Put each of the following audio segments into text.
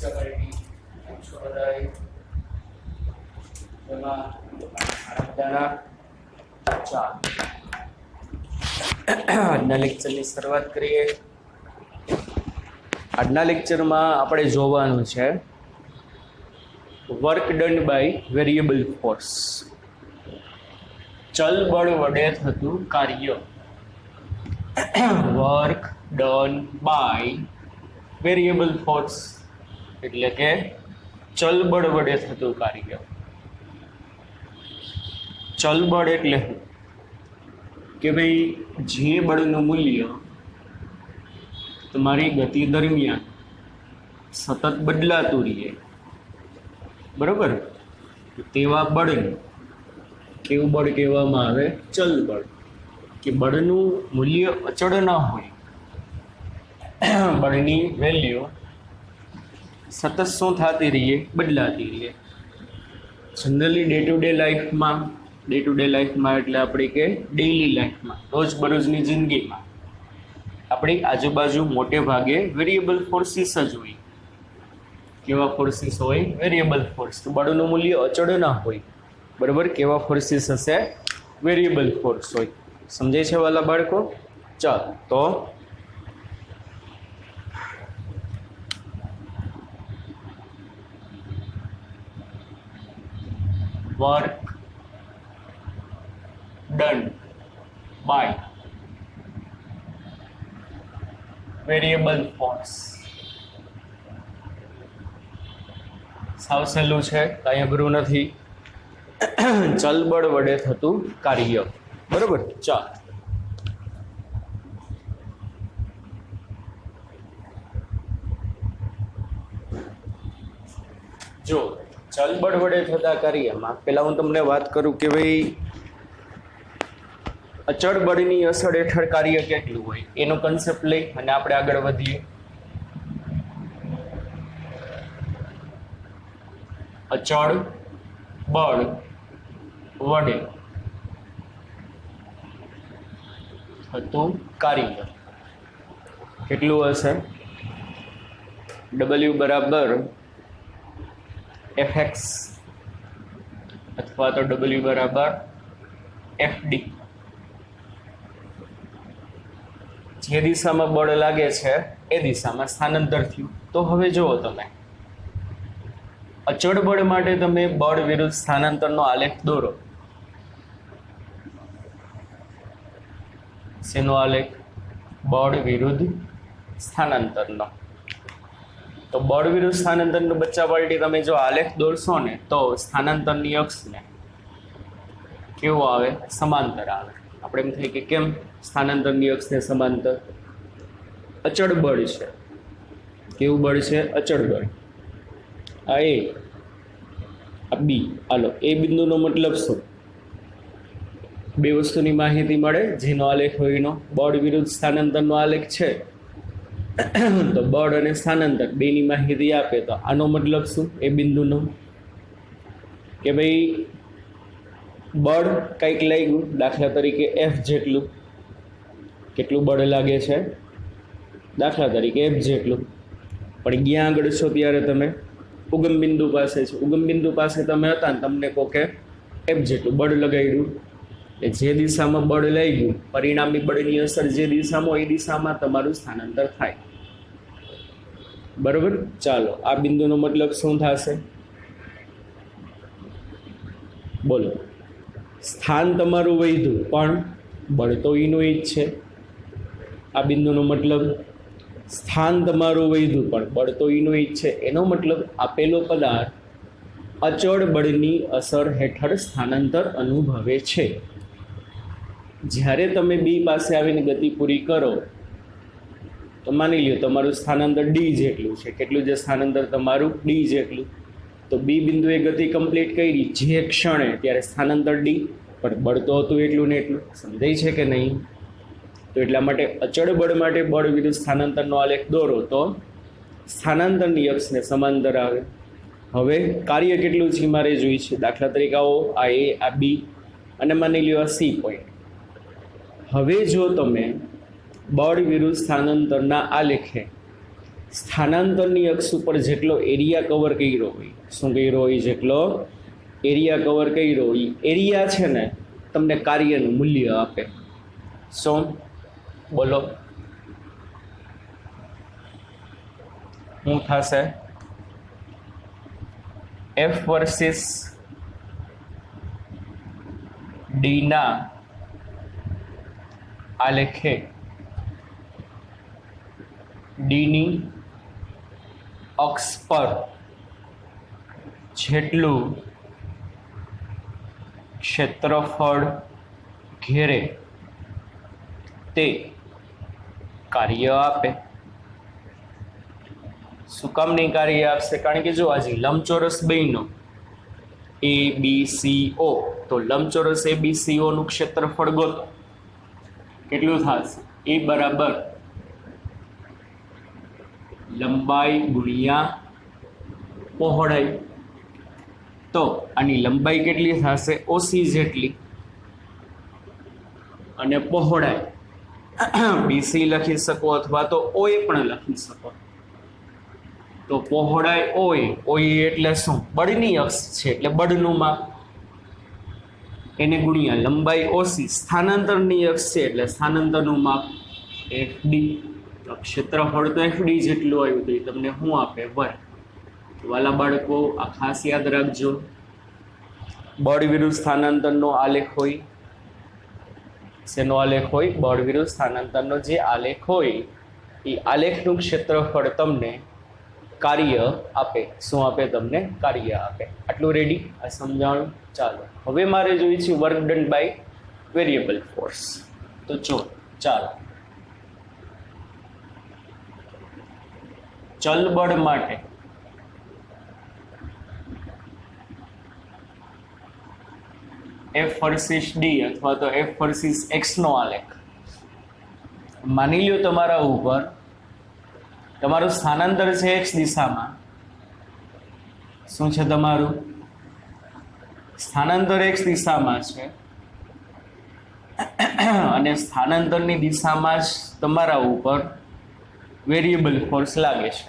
આજના લેક્ચરની શરૂઆત કરીએ. આજના લેક્ચરમાં આપણે જોવાનું છે work done by variable force. ચલ બળ વડે થતું કાર્ય. Work done by variable force એટલે કે ચલ બળ વડે થતું કાર્ય. ચલ બળ એટલે શું કે ભાઈ જે બળનું મૂલ્ય તમારી ગતિ દરમિયાન સતત બદલાતું રહે, બરોબર, તેવા બળને કેવું બળ કહેવામાં આવે? ચલ બળ. કે બળનું મૂલ્ય અચળ ન હોય, બળની વેલ્યુ સતત શું થતી રહીએ? બદલાતી રહીએ. જનરલી ડે ટુ ડે લાઈફમાં એટલે આપણી કે ડેઇલી લાઈફમાં, રોજબરોજની જિંદગીમાં આપણી આજુબાજુ મોટે ભાગે વેરિયેબલ ફોર્સિસ જ હોય. કેવા ફોર્સિસ હોય? Variable force. તો બળનું મૂલ્ય અચળ ના હોય, બરાબર. કેવા ફોર્સિસ હશે? વેરિયેબલ ફોર્સ હોય. સમજાય છે વાલા બાળકો? ચાલ તો work done by variable force. સાવ સહેલું છે, કાંઈ અઘરું નથી. ચલ બળ વડે થતું કાર્ય, બરોબર. ચાલ જો ચલ બળ વડે થતા કાર્યમાં પહેલા હું તમને વાત કરું કે ભાઈ અચળ બળની અસર હેઠળ કાર્ય કેટલું હોય એનો કન્સેપ્ટ લઈ અને આપણે આગળ વધીએ. અચળ બળ વડે થતું કાર્ય કેટલું હશે? W બરાબર Fx અથવા તો W બરાબર Fd. જે દિશામાં બળ લાગે છે એ દિશામાં સ્થાનાંતર થયું. તો હવે જુઓ, તમે અચળ બળ માટે તમે બળ વિરુદ્ધ સ્થાનાંતરનો આલેખ દોરો. શેનો આલેખ? બળ વિરુદ્ધ સ્થાનાંતરનો. તો બળ વિરુદ્ધ સ્થાનાંતરનો બચ્ચા પાર્ટી તમે જો આલેખ દોરશો ને તો સ્થાનાંતરની અક્ષને કેવું આવે? સમાંતર આવે. આપણે એમ થાય કે કેમ સ્થાનાંતરની અક્ષને સમાંતર? અચળ બળ છે. કેવું બળ છે? અચળ બળ. આ એ, આ બી. હાલો, એ બિંદુનો મતલબ શું? બે વસ્તુની માહિતી મળે જેનો આલેખ હોય એનો. બળ વિરુદ્ધ સ્થાનાંતરનો આલેખ છે તો બળ અને સ્થાનાંતર બેની માહિતી આપે. તો આનો મતલબ શું? એ બિંદુનો કે ભાઈ બળ કંઈક લાગ્યું, દાખલા તરીકે F જેટલું. કેટલું બળ લાગે છે? દાખલા તરીકે F જેટલું. પણ ગયા આગળ છો ત્યારે તમે ઉગમ બિંદુ પાસે છો. ઉગમ બિંદુ પાસે તમે હતા ને તમને કહો કે F જેટલું બળ લગાડ્યું. એ જે દિશામાં બળ લાગ્યું, પરિણામી બળની અસર જે દિશામાં હોય એ દિશામાં તમારું સ્થાનાંતર થાય, બરોબર. ચાલો, આ બિંદુનો મતલબ શું થશે? બોલો. સ્થાન તમારું વધ્યું પણ બળ તો એનું જ છે. આ બિંદુનો મતલબ સ્થાન તમારું વધ્યું પણ બળ તો એનું જ છે. એનો મતલબ આપેલો પદાર્થ અચળ બળની અસર હેઠળ સ્થાનાંતર અનુભવે છે. જ્યારે તમે બી પાસે આવીને ગતિ પૂરી કરો તો માની લ્યો તમારું સ્થાનાંતર ડી જેટલું છે. કેટલું છે સ્થાનાંતર તમારું? ડી જેટલું. તો બી બિંદુએ ગતિ કમ્પ્લીટ કરી જે ક્ષણે, ત્યારે સ્થાનાંતર ડી, પણ બળ તો હતું એટલું ને એટલું. સમજાય છે કે નહીં? તો એટલા માટે અચળ બળ માટે બળ વિરુદ્ધ સ્થાનાંતરનો આલેખ દોરો તો સ્થાનાંતરની અક્ષને સમાંતર આવે. હવે કાર્ય કેટલું છે મારે જોઈ છે. દાખલા તરીકે આવો, આ એ, આ બી અને માની લ્યો આ સી પોઈન્ટ. હવે જો તમે બળ વિરુદ્ધ સ્થાનાંતરના આલેખે સ્થાનાંતરની અક્ષ ઉપર જેટલો એરિયા કવર કર્યો હોય, શું કર્યો હોય, જેટલો એરિયા કવર કર્યો હોય, એરિયા છે ને તમને કાર્યનું મૂલ્ય આપે. શું બોલો, શું થશે? એફ વર્સિસ ડીના આલેખે ડીની અક્ષ પર જેટલું ક્ષેત્રફળ ઘેરે તે કાર્ય આપે. શું કામ નહીં કાર્ય આપશે? કારણ કે જો આજે લંબચોરસ બન્યો ABCO, તો લંબચોરસ ABCO નું ક્ષેત્રફળ ગોતો. કેટલું થશે? એ બરાબર લંબાઈ ગુણ્યા પહોળાઈ. તો આની લંબાઈ કેટલી થશે? OC જેટલી, અને પહોળાઈ BC લખી શકો અથવા તો OA પણ લખી શકો. તો પહોળાઈ OA એટલે શું? બળની અક્ષ છે એટલે બળનું માપ, એને ગુણ્યા લંબાઈ OC, સ્થાનાંતરની અક્ષ છે એટલે સ્થાનાંતરનું માપ FD. તો ક્ષેત્રફળ તો FD જેટલું આવ્યું તો એ તમને શું આપે? વર્ગ. વાલા બાળકો આ ખાસ યાદ રાખજો, બળ વિરુદ્ધ સ્થાનાંતરનો આલેખ હોય. શેનો આલેખ હોય? બળ વિરુદ્ધ સ્થાનાંતરનો જે આલેખ હોય એ આલેખનું ક્ષેત્રફળ તમને કાર્ય આપે. શું આપે? તમને કાર્ય આપે. આટલું રેડી? આ સમજાણું? ચાલો હવે મારે જોઈએ છે work done by variable force. તો જો ચાલો ચલ બળ માટે F વર્સિસ D અથવા તો F વર્સિસ X નો આલેખ. માની લ્યો તમારા ઉપર તમારું સ્થાનાંતર છે X દિશામાં. શું છે તમારું સ્થાનાંતર? X દિશામાં છે, અને સ્થાનાંતરની દિશામાં જ તમારા ઉપર વેરિયેબલ ફોર્સ લાગે છે.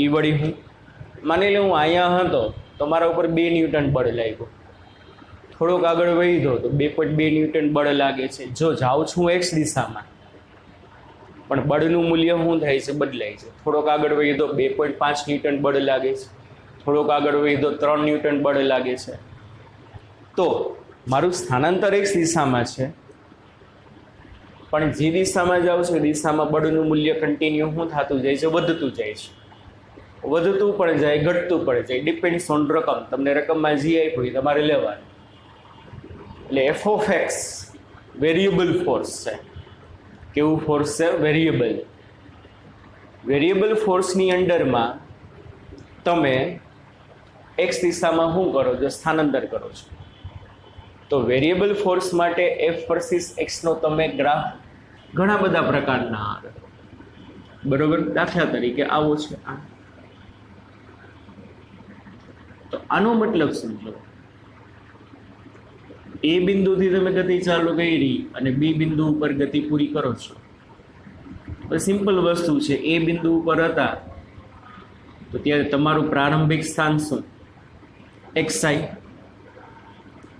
એ વળી હું માની લો હું અહીંયા હતો તો મારા ઉપર 2 ન્યૂટન બળ લાગ્યું. થોડોક આગળ વધ્યો તો 2.2 ન્યૂટન બળ લાગે છે. જો જાઉં છું X દિશામાં પણ બળનું મૂલ્ય શું થાય છે? બદલાય છે. થોડોક આગળ વધ્યો 2.5 ન્યૂટન બળ લાગે છે, થોડોક આગળ વધ્યો 3 ન્યૂટન બળ લાગે છે. તો મારું સ્થાનાંતર X દિશામાં છે, પણ જે દિશામાં જાઉં છું એ દિશામાં બળનું મૂલ્ય કન્ટિન્યુ શું થતું જાય છે? વધતું જાય છે. વધતું પણ જાય, ઘટતું પણ જાય, ડિપેન્ડ્સ ઓન રકમ. તમને રકમમાં જે આપી તમારે લેવાનું. એટલે F of X variable force છે. કેવું ફોર્સ છે? વેરિયેબલ. વેરિયેબલ ફોર્સની અંડરમાં તમે X દિશામાં શું કરો છો? સ્થાનાંતર કરો છો. તો વેરિયેબલ ફોર્સ માટે F વર્સિસ X નો તમે ગ્રાફ ઘણા બધા પ્રકારના આવે. બરોબર? દાખલા તરીકે આવો છે આ. તો આનો મતલબ સમજો, A બિંદુથી તમે ગતિ ચાલુ કરી અને B બિંદુ ઉપર ગતિ પૂરી કરો છો. સિમ્પલ વસ્તુ છે. A બિંદુ ઉપર હતા તો ત્યારે તમારું પ્રારંભિક સ્થાન શું? XI.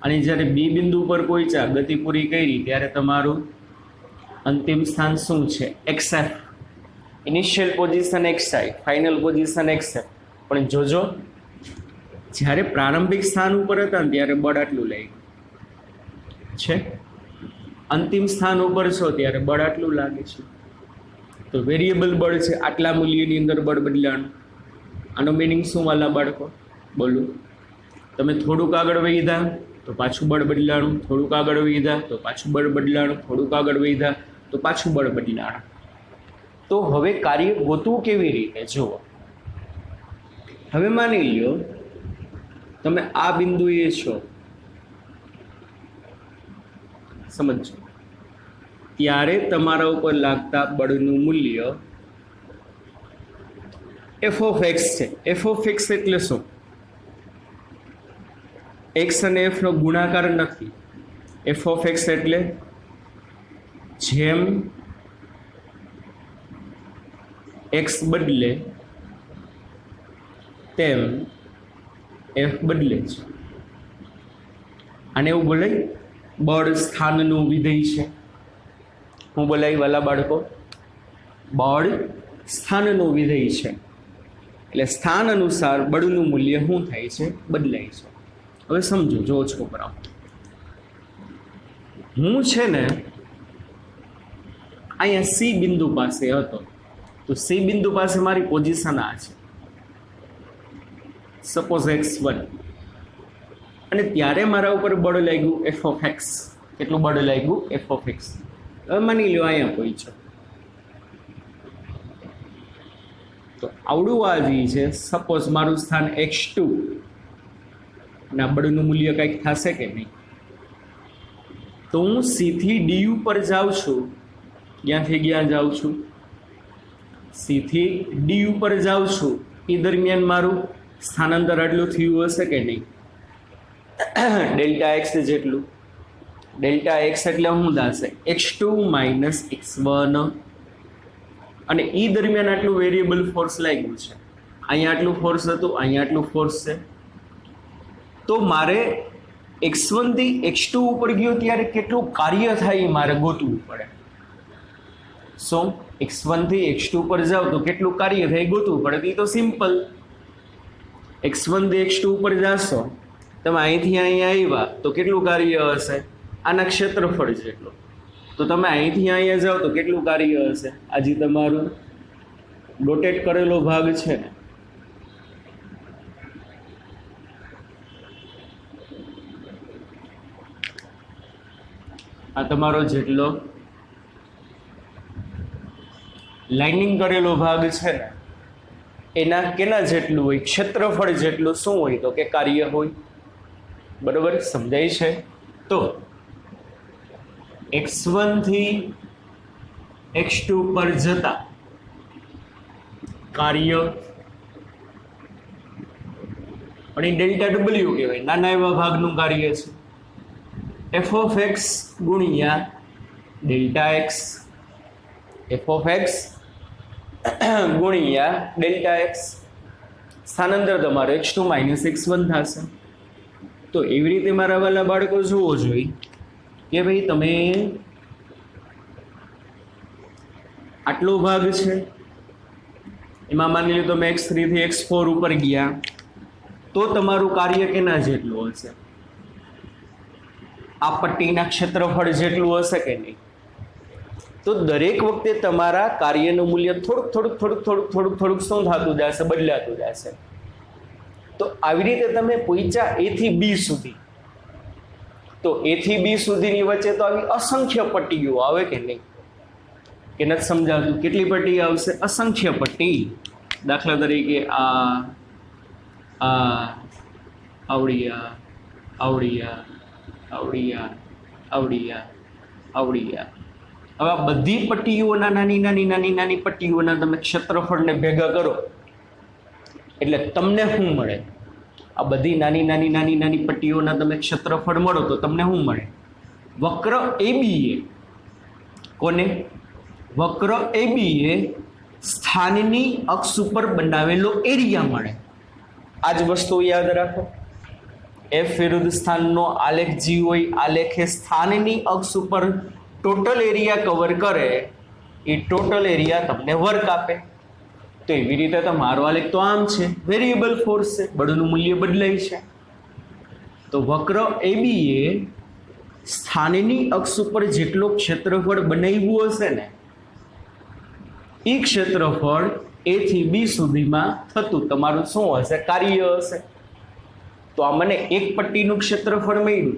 અને જ્યારે B બિંદુ ઉપર પહોંચ્યા, ગતિ પૂરી કરી, ત્યારે તમારું અંતિમ સ્થાન શું છે? XF. Initial position XI, final position XF. પણ જોજો, જ્યારે પ્રારંભિક સ્થાન ઉપર હતા ને ત્યારે બળ આટલું લાગ્યું છે, અંતિમ સ્થાન ઉપર છો ત્યારે બળ આટલું લાગે છે. તો વેરિયેબલ બળ છે, આટલા મૂલ્યની અંદર બળ બદલાણું. આનો મિનિંગ શું વાલા બાળકો? બોલો. તમે થોડુંક આગળ વધ્યા તો પાછું બળ બદલાણું, થોડુંક આગળ વધ્યા તો પાછું બળ બદલાણું, થોડુંક આગળ વધ્યા તો પાછું બળ બદલાણું. તો હવે કાર્ય ગોતવું કેવી રીતે? જુઓ, હવે માની લ્યો તમે આ બિંદુએ છો, સમજો, ત્યારે તમારા ઉપર લાગતા બળનું મૂલ્ય F ઓફ X છે. F ઓફ X એટલે શું? X અને F નો ગુણાકાર નથી. F ઓફ X એટલે જેમ X બદલે તેમ એફ બદલે છે. અને એવું બોલાય બળ સ્થાનનું વિધેય છે. હું બોલાય વાલા બાળકો? બળ સ્થાનનું વિધેય છે. એટલે સ્થાન અનુસાર બળનું મૂલ્ય શું થાય છે? બદલાય છે. હવે સમજો, જો છોકરાઓ, હું છે ને અહીંયા સી બિંદુ પાસે હતો, તો સી બિંદુ પાસે મારી પોઝિશન આ છે, સપોઝ x1, અને ત્યારે મારા ઉપર બળ લાગ્યું એફ ઓફ એક્સ. કેટલું બળ લાગ્યું? F of x. હવે માની લો અહીંયા કોઈ છે, તો આવડું આ જે છે, સપોઝ મારું સ્થાન x2, ના બળનું મૂલ્ય કંઈક થશે કે નહીં? તો હું સીથી ડી ઉપર જાઉં છું. ક્યાંથી ક્યાં જાઉં છું? સીથી ડી ઉપર જાઉં છું. એ દરમિયાન મારું સ્થાનાંતર આટલું થયું હશે કે નહીં? ડેલ્ટા એક્સ જેટલું. ડેલ્ટા એક્સ એટલે શું થશે? x2 minus x1. અને એ દરમિયાન આટલું વેરિયેબલ ફોર્સ લાગ્યું છે. અહીંયા આટલું ફોર્સ હતું, અહીંયા આટલું ફોર્સ છે. તો મારે x1 થી x2 ઉપર ગયો ત્યારે કેટલું કાર્ય થાય એ મારે ગોતવું પડે. શું? x1 થી x2 ઉપર જાઓ તો કેટલું કાર્ય થાય ગોતવું પડે. એ તો સિમ્પલ. x1 થી x2 ઉપર જાશો, તમે અહીંથી અહીંયા આવ્યા તો કેટલું કાર્ય હશે? આના ક્ષેત્રફળ જેટલું. તો તમે અહીંથી અહીંયા જાઓ તો કેટલું કાર્ય હશે? આજે તમારું ડોટેટ કરેલો ભાગ છે ને, આ તમારો જેટલો લાઇનિંગ કરેલો ભાગ છે ને, એના કેના જેટલું હોય? ક્ષેત્રફળ જેટલું શું હોય? તો કે કાર્ય હોય. બરોબર? સમજાય છે? તો x1 થી x2 પર જતા કાર્ય, અને ડેલ્ટા ડબલ્યુ કહેવાય, નાના એવા ભાગનું કાર્ય છે. એફ ઓફ એક્સ ગુણ્યા delta x, F of x ગુણ્યા ડેલ્ટા એક્સ. સ્થાનાંતર તમારે x2 માઇનસ x1 થશે. તો એવી રીતે મારા વાલા બાળકો જોવો જોઈએ કે ભાઈ તમે આટલો ભાગ છે, એમાં માની લો તમે x3 થી x4 ઉપર ગયા, તો તમારું કાર્ય કેના જેટલું હશે? આ પટ્ટીના ક્ષેત્રફળ જેટલું હશે કે નહીં? તો દરેક વખતે તમારા કાર્યનું મૂલ્ય થોડુંક શું થતું જશે? બદલાતું જશે. તો આવી રીતે તમે પહોંચ્યા a થી b સુધી. તો a થી b સુધીની વચ્ચે તો આવી અસંખ્ય પટ્ટીઓ આવે કે નહીં? કે નથી સમજાતું? કેટલી પટ્ટી આવશે? અસંખ્ય પટ્ટી. દાખલા તરીકે આવડિયા, આવડિયા, આવડિયા, આવડિયા, આવડિયા. હવે આ બધી પટ્ટીઓના નાની પટ્ટીઓના તમે ક્ષેત્રફળને ભેગા કરો એટલે તમને શું મળે? આ બધી નાની પટ્ટીઓના તમે ક્ષેત્રફળ મળો તો તમને શું મળે? વક્ર એબીએ. કોને? વક્ર એબીએ સ્થાનની અક્ષ ઉપર બનાવેલો એરિયા મળે. આ જ વસ્તુ યાદ રાખો. એફ વિરુદ્ધ સ્થાનનો આલેખ જી હોય, આલેખે સ્થાનની અક્ષ ઉપર ટોટલ એરિયા કવર કરે, એ ટોટલ એરિયા તમને વર્ક આપે. તો એવી રીતે તમારો આલેખ તો આમ છે, વેરિયેબલ ફોર્સ છે, બળનું મૂલ્ય બદલાય છે. તો વક્ર એબીએ સ્થાનની અક્ષ ઉપર જેટલો ક્ષેત્રફળ બનાવ્યું હશે ને, એ ક્ષેત્રફળ એ થી બી સુધીમાં થતું તમારું શું હશે? કાર્ય હશે. તો આ મને એક પટ્ટીનું ક્ષેત્રફળ મળ્યું.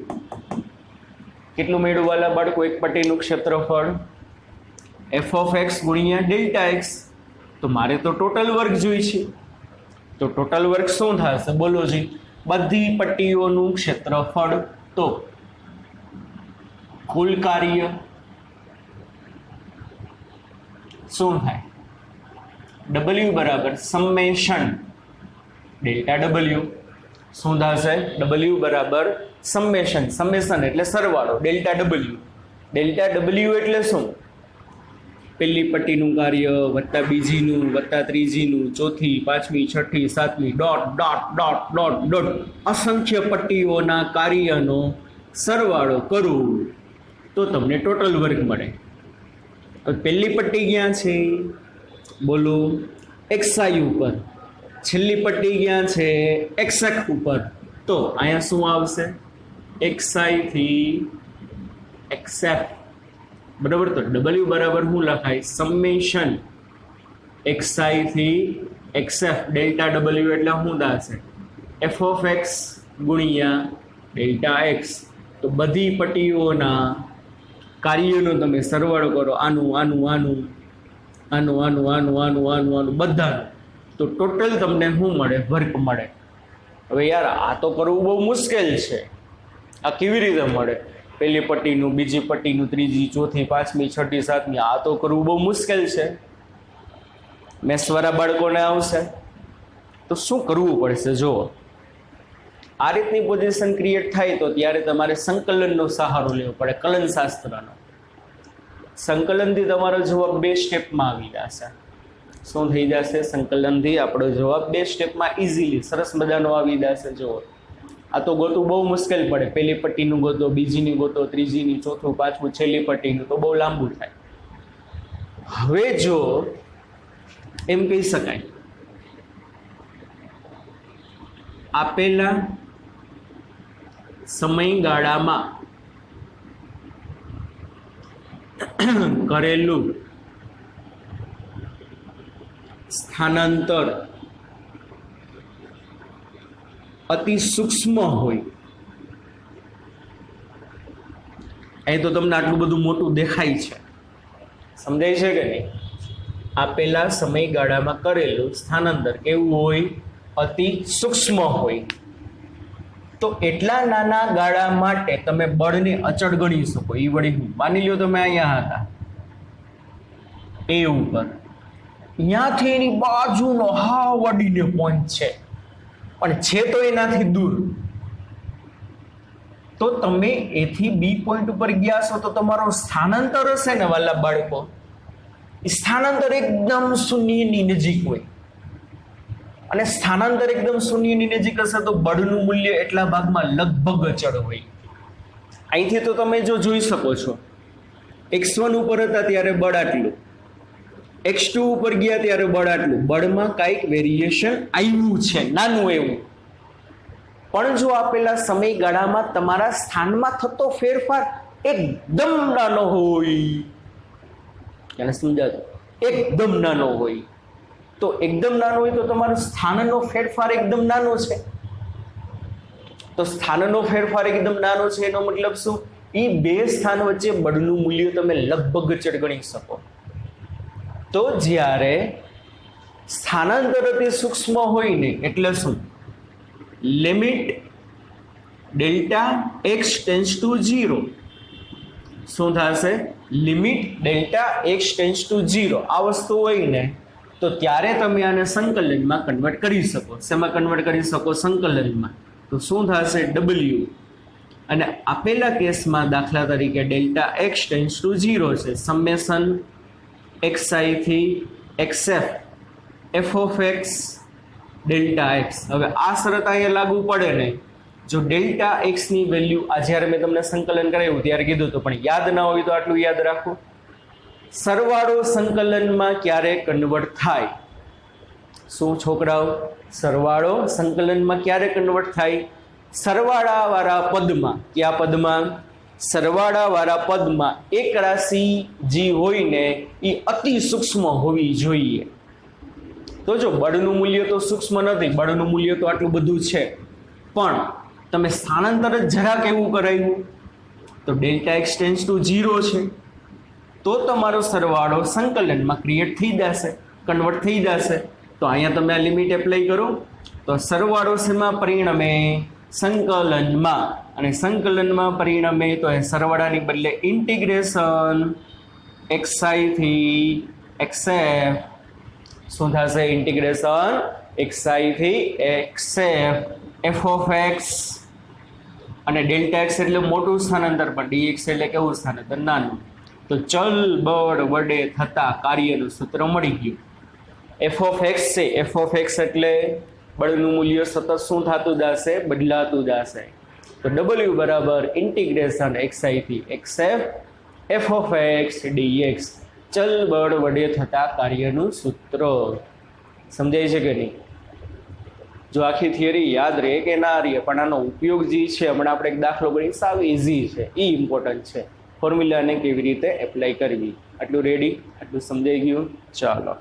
કેટલું મળ્યું વાલા બાળકો? એક પટ્ટીનું ક્ષેત્રફળ એફ ઓફ એક્સ ગુણ્યા ડેલ્ટા એક્સ. તો મારે તો ટોટલ વર્ક જોઈએ છે. તો ટોટલ વર્ક શું થશે? બોલો જી. બધી પટ્ટીઓનું ક્ષેત્રફળ, તો કુલ કાર્ય શું થાય? W બરાબર સમેશન ડેલ્ટા ડબલ્યુ. શું થશે? W બરાબર સમેશન. સમેશન એટલે સરવાળો. Delta W. ડેલ્ટા ડબલ્યુ એટલે શું? પહેલી પટ્ટીનું કાર્ય વત્તા બીજીનું વત્તા ત્રીજીનું ચોથી પાંચમી છઠ્ઠી સાતમી dot dot dot dot dot અસંખ્ય પટ્ટીઓના કાર્યનો સરવાળો કરું તો તમને ટોટલ વર્ક મળે. હવે પહેલી પટ્ટી ક્યાં છે? બોલો, એક્સઆઈ ઉપર. છેલ્લી પટ્ટી ક્યાં છે? એક્સએફ ઉપર. તો અહીંયા શું આવશે? એક્સઆઈ થી એક્સએફ. બરાબર. તો ડબલ્યુ બરાબર શું લખાય? સમેશન એક્સઆઈ થી એક્સએફ ડેલ્ટા ડબલ્યુ એટલે શું થશે? એફ ઓફ એક્સ ગુણ્યા ડેલ્ટા એક્સ. તો બધી પટ્ટીઓના કાર્યોનો તમે સરવાળો કરો, આનું આનું આનું આનું આનું આનું આનું આનું આનું બધાનું, તો ટોટલ તમને શું મળે? વર્ક મળે. હવે યાર આ તો કરવું બહુ મુશ્કેલ છે. આ કેવી રીતે મળે? પહેલી પટ્ટીનું, બીજી પટ્ટીનું, ત્રીજી, ચોથી, પાંચમી, છઠ્ઠી, સાતમી, આ તો કરવું બહુ મુશ્કેલ છે. મેથ્સવાળા બાળકોને આવશે તો શું કરવું પડશે? જુઓ, આ રીતની પોઝિશન ક્રિએટ થાય તો ત્યારે તમારે સંકલનનો સહારો લેવો પડે, કલન શાસ્ત્રનો. સંકલનથી તમારો જવાબ 2 સ્ટેપમાં આવી જશે. શું થઈ જશે? સંકલનથી આપણો જવાબ 2 સ્ટેપમાં ઇઝીલી સરસ મજાનો આવી જશે. જુઓ, આ તો ગોતું બહુ મુશ્કેલ પડે. પહેલી પટ્ટીનું ગોતો, બીજીની ગોતો, ત્રીજીની, ચોથું, પાંચમું, છેલ્લી પટ્ટીનું, તો બહુ લાંબુ થાય. હવે જો એમ કહી શકાય, આપેલા સમયગાળામાં કરેલું સ્થાનાંતર અતિ સૂક્ષ્મ હોય. અહીં તો તમને આટલું બધું મોટું દેખાય છે, સમજાય છે કે નહીં? આપેલા સમયગાળામાં કરેલું સ્થાનાંતર કેવું હોય? અતિ સૂક્ષ્મ હોય. તો એટલા નાના ગાળા માટે તમે બળને અચળ ગણી શકો. એ વળી માની લો તમે અહીંયા હતા એ ઉપર, અહીંયાથી એની બાજુનો હાવ વડીને પોઈન્ટ છે, પણ છે તો એનાથી દૂર. તો તમે એથી બી પોઈન્ટ ઉપર ગયા છો તો તમારો સ્થાનાંતર હશે ને વાલા બાળકો, સ્થાનાંતર એકદમ શૂન્યની નજીક હોય. અને સ્થાનાંતર એકદમ શૂન્યની નજીક હશે તો બળનું મૂલ્ય એટલા ભાગમાં લગભગ અચળ હોય. અહીંથી તો તમે જો જોઈ શકો છો, x1 ઉપર હતા ત્યારે બળ આટલું, x2 ઉપર ગયા ત્યારે બળ આટલું. બળમાં કાંઈક વેરિએશન આવ્યું છે, નાનું એવું. પણ જો આપેલા સમયગાળામાં તમારા સ્થાનમાં થતો ફેરફાર એકદમ નાનો હોય, એને સમજાતો, એકદમ નાનો હોય, તો એકદમ નાનો હોય તો તમારો સ્થાનનો ફેરફાર એકદમ નાનો છે. તો સ્થાનનો ફેરફાર એકદમ નાનો છે એનો મતલબ શું? એ બે સ્થાન વચ્ચે બળનું મૂલ્ય તમે લગભગ અચળ ગણી શકો. તો જ્યારે સ્થાનાંતર અતિ સૂક્ષ્મ હોય ને એટલે શું? Limit delta x tense two 0. શું થશે? Limit delta x tense two 0 આ વસ્તુ હોય ને તો ત્યારે તમે આને સંકલનમાં કન્વર્ટ કરી શકો. શેમાં કન્વર્ટ કરી શકો? સંકલનમાં. તો શું થશે? ડબલ્યુ. અને આપેલા કેસમાં દાખલા તરીકે ડેલ્ટા એક્સ ટેન્સ ટુ 0 છે. સમેશન એક્સઆઈ થી x f f of x delta x. હવે આ શરત અહીંયા લાગુ પડે ને, જો ડેલ્ટા એક્સની વેલ્યુ આ જ્યારે મેં તમને સંકલન કરાવ્યું ત્યારે કીધું હતું, પણ યાદ ના હોય તો આટલું યાદ રાખો. સરવાળો સંકલનમાં ક્યારે કન્વર્ટ થાય? શું છોકરાઓ? સરવાળો સંકલનમાં ક્યારે કન્વર્ટ થાય? સરવાળાવાળા પદમાં. કયા પદમાં? સરવાળાવાળા પદમાં એક રાશિ જે હોય ને એ અતિ સૂક્ષ્મ હોવી જોઈએ. તો જો બળનું મૂલ્ય તો સૂક્ષ્મ નથી, બળનું મૂલ્ય તો આટલું બધું છે, પણ તમે સ્થાનાંતર જ જરાક એવું કરાવ્યું તો ડેલ્ટા એક્સ ટેન્સ ટુ 0 છે, તો તમારો સરવાળો સંકલનમાં ક્રિએટ થઈ જશે, કન્વર્ટ થઈ જશે. તો અહીંયા તમે આ લિમિટ એપ્લાય કરો તો સરવાળો શેમાં પરિણમે? સંકલનમાં. અને સંકલનમાં પરિણમે તો એ સરવાળાની બદલે ઇન્ટિગ્રેશન એક્સઆઈ થી એક્સએફ. શું થશે? ઇન્ટિગ્રેશન એક્સઆઈ થી એક્સએફ એફ ઓફ એક્સ. અને ડેલ્ટા એક્સ એટલે મોટું સ્થાનાંતર, પણ ડીએક્સ એટલે કેવું સ્થાનાંતર? નાનું. તો ચલ બળ વડે થતા કાર્યનું સૂત્ર મળી ગયું. એફ ઓફ એક્સ છે, એફ ઓફ એક્સ એટલે બળનું મૂલ્ય સતત શું થતું જશે? બદલાતું જશે. તો ડબલ્યુ બરાબર ઇન્ટિગ્રેશન એક્સઆઈ થી x f f of x dx, ચલ બળ વડે થતા કાર્યનું સૂત્ર. સમજાય છે કે નહીં? જો આખી થિયરી યાદ રહે કે ના રહે, પણ આનો ઉપયોગ જે છે હમણાં આપણે એક દાખલો ગણી, સાવ ઇઝી છે, એ ઇમ્પોર્ટન્ટ છે. ફોર્મ્યુલાને કેવી રીતે એપ્લાય કરવી, આટલું રેડી? આટલું સમજાઈ ગયું? ચાલો.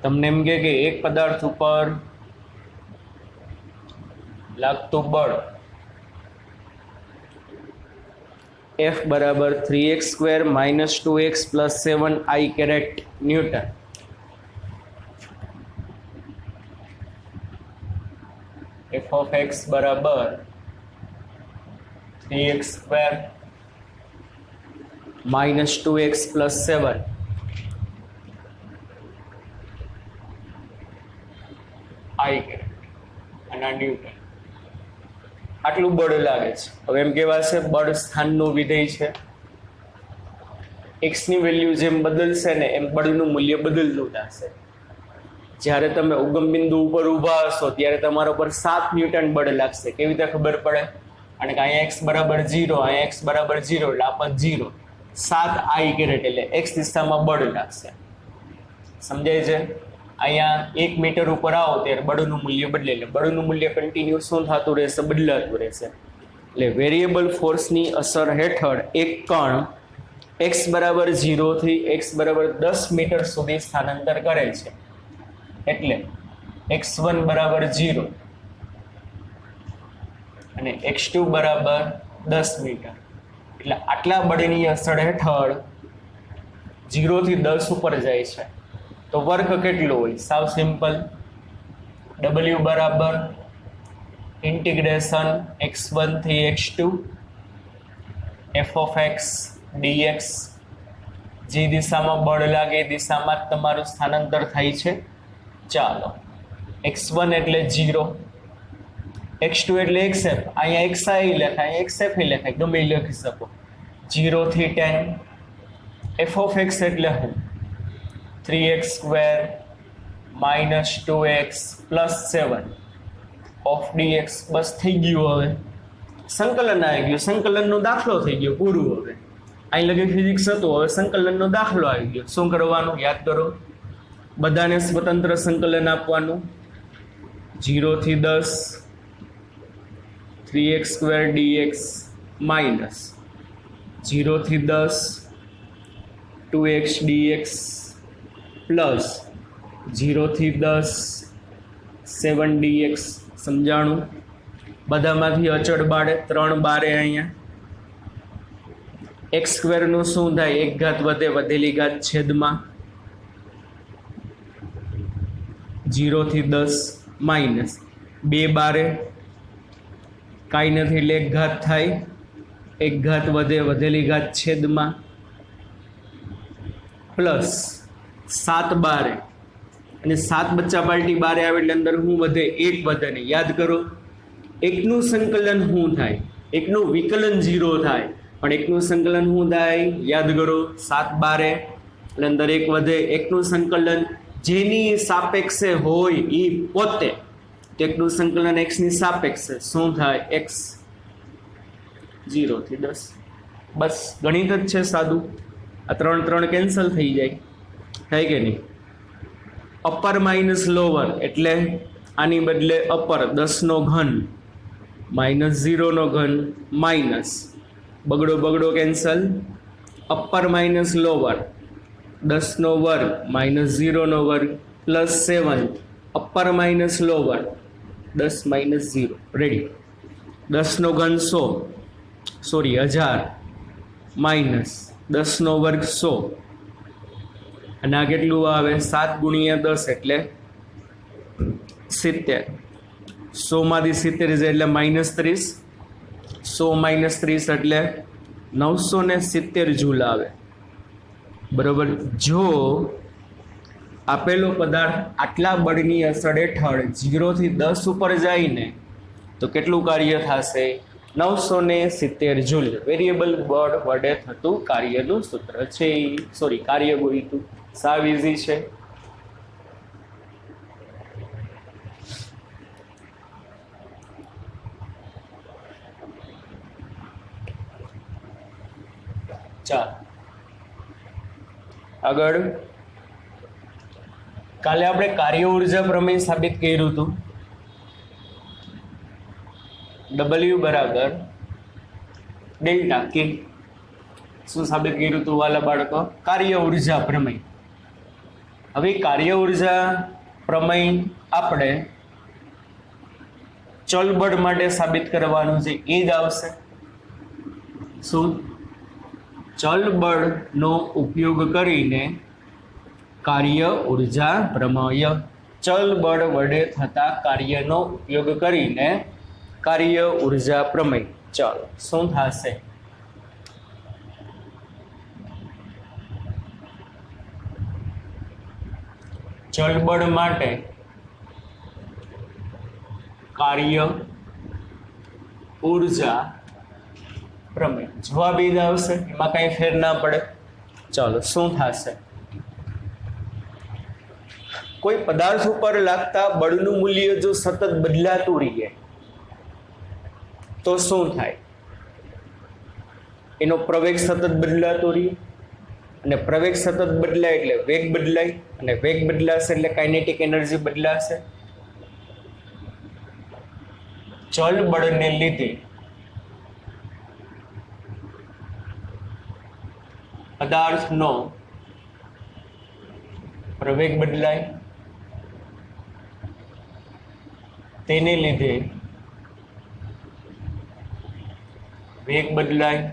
તમને એમ કે એક પદાર્થ ઉપર લાગતું બળ F બરાબર 3x² - 2x + 7i caret newton. F of x બરાબર 3x² - 2x + 7 i કેરેટ અને ન્યૂટન. આટલું બળ લાગે છે. હવે એમ કહેવાશે બળ સ્થાનનું વિધેય છે. x ની વેલ્યુ જેમ બદલશે ને એમ બળનું મૂલ્ય બદલતું જશે. જ્યારે તમે ઉગમ બિંદુ ઉપર ઊભા હશો ત્યારે તમારા પર 7 ન્યૂટન બળ લાગશે. કેવી રીતે ખબર પડે? અને કે અહીંયા x બરાબર 0, અહીંયા x બરાબર 0 એટલે આ પદ 0. 7 i કેરેટ એટલે x દિશામાં બળ લાગશે. સમજાય છે? અહીંયા 1 મીટર ઉપર આવો ત્યારે બળનું મૂલ્ય બદલે, એટલે બળનું મૂલ્ય કન્ટિન્યુ શું થતું રહેશે? બદલાતું રહેશે. એટલે વેરિયેબલ ફોર્સની અસર હેઠળ એક કણ x બરાબર 0 થી x બરાબર 10 મીટર સુધી સ્થાનાંતર કરે છે. એટલે x1 બરાબર 0 અને x2 બરાબર 10 મીટર. એટલે આટલા બળની અસર હેઠળ 0 થી 10 ઉપર જાય છે. તો વર્ક કેટલો હોય? સાવ સિમ્પલ, W બરાબર ઇન્ટિગ્રેશન x1 થી x2 f of x dx. જે દિશામાં બળ લાગે એ દિશામાં જ તમારું સ્થાનાંતર થાય છે. ચાલો, x1 એટલે 0, x2 એટલે xf, અહીંયા xi લખાય, અહીંયા xf લખાય, ગમે એ લખી શકો. 0 થી 10, f of x એટલે શું? 3x² - 2x + 7 of dx. બસ થઈ ગયું. હવે સંકલન આવી ગયું, સંકલનનો દાખલો થઈ ગયો, પૂરું. હવે અહીં લગી ફિઝિક્સ હતું, હવે સંકલનનો દાખલો આવી ગયો. શું કરવાનું? યાદ કરો. બધાને સ્વતંત્ર સંકલન આપવાનું. 0 થી 10 3x² dx માઇનસ 0 થી 10 2x dx પ્લસ 0 થી 10 7 dx. સમજાણું? બધામાંથી અચળ બાળે 3 બારે. અહીંયા x² નું શું થાય? એક ઘાત વધે, વધેલી ઘાત છેદમાં 0 થી 10 માઇનસ 2 બારે, કાંઈ નથી એટલે એક ઘાત થાય, એક ઘાત વધે, વધેલી ઘાત છેદમાં પ્લસ 7 બારે, અને 7 બચ્ચા પાર્ટી બારે આવે એટલે અંદર શું વધે? 1 વધે. ને યાદ કરો, એકનું સંકલન શું થાય? એકનું વિકલન 0 થાય, પણ એકનું સંકલન શું થાય? યાદ કરો, 7 બારે એટલે અંદર 1 વધે. એકનું સંકલન જેની સાપેક્ષે હોય એ પોતે, એકનું સંકલન x ની સાપેક્ષે શું થાય? x. 0 થી 10. બસ ગણિત જ છે સાદું. આ 3 કેન્સલ થઈ જાય, થાય કે નહીં? અપર માઇનસ લોવર એટલે આની બદલે અપર 10 નો ઘન માઇનસ 0 નો ઘન માઇનસ બગડો કેન્સલ. અપર માઇનસ લોવર 10 નો વર્ગ માઇનસ 0 નો વર્ગ plus 7 upper minus lower 10 minus 0. Ready? 10 નો ઘન 1000 માઇનસ 10 નો વર્ગ 100. અને આ કેટલું આવે? 7 × 10 એટલે 70. 100 માંથી 70 જાય એટલે -30. 100 - 30 એટલે 970 જૂલ આવે. બરોબર. જો આપેલો પદાર્થ આટલા બળની અસર હેઠળ 0 થી 10 ઉપર જાય ને તો કેટલું કાર્ય થશે? 970 જૂલ. વેરિયેબલ બળ વડે થતું કાર્યનું સૂત્ર છે. કાર્ય ગોઈતું. સાવ ઇઝી છે. ચાલ આગળ. કાલે આપણે કાર્ય ઉર્જા પ્રમેય સાબિત કર્યું હતું. W બરાબર ડેલ્ટા કે. શું સાબિત કર્યું હતું વાલા બાળકો? કાર્ય ઉર્જા પ્રમેય. હવે કાર્ય ઉર્જા પ્રમેય આપણે ચલ બળ માટે સાબિત કરવાનું છે. એ જ આવશે. શું? ચલ બળનો ઉપયોગ કરીને કાર્ય ઉર્જા પ્રમેય. ચલ બળ વડે થતા કાર્યનો ઉપયોગ કરીને કાર્ય ઉર્જા પ્રમેય. ચાલો શું થશે? ચલ બળ માટે કાર્ય ઉર્જા પ્રમેય. જવાબ એ જ આવશે, એમાં કઈ ફેર ના પડે. ચાલો શું થશે? કોઈ પદાર્થ ઉપર લાગતા બળનું મૂલ્ય જો સતત બદલાતું રહીએ તો શું થાય? એનો પ્રવેગ સતત બદલાતો રહે, અને પ્રવેગ સતત બદલાય એટલે વેગ બદલાય, અને વેગ બદલાશે એટલે કાઇનેટિક એનર્જી બદલાશે. ચલ બળને લીધે પદાર્થનો પ્રવેગ બદલાય, તેને લીધે વેગ બદલાય,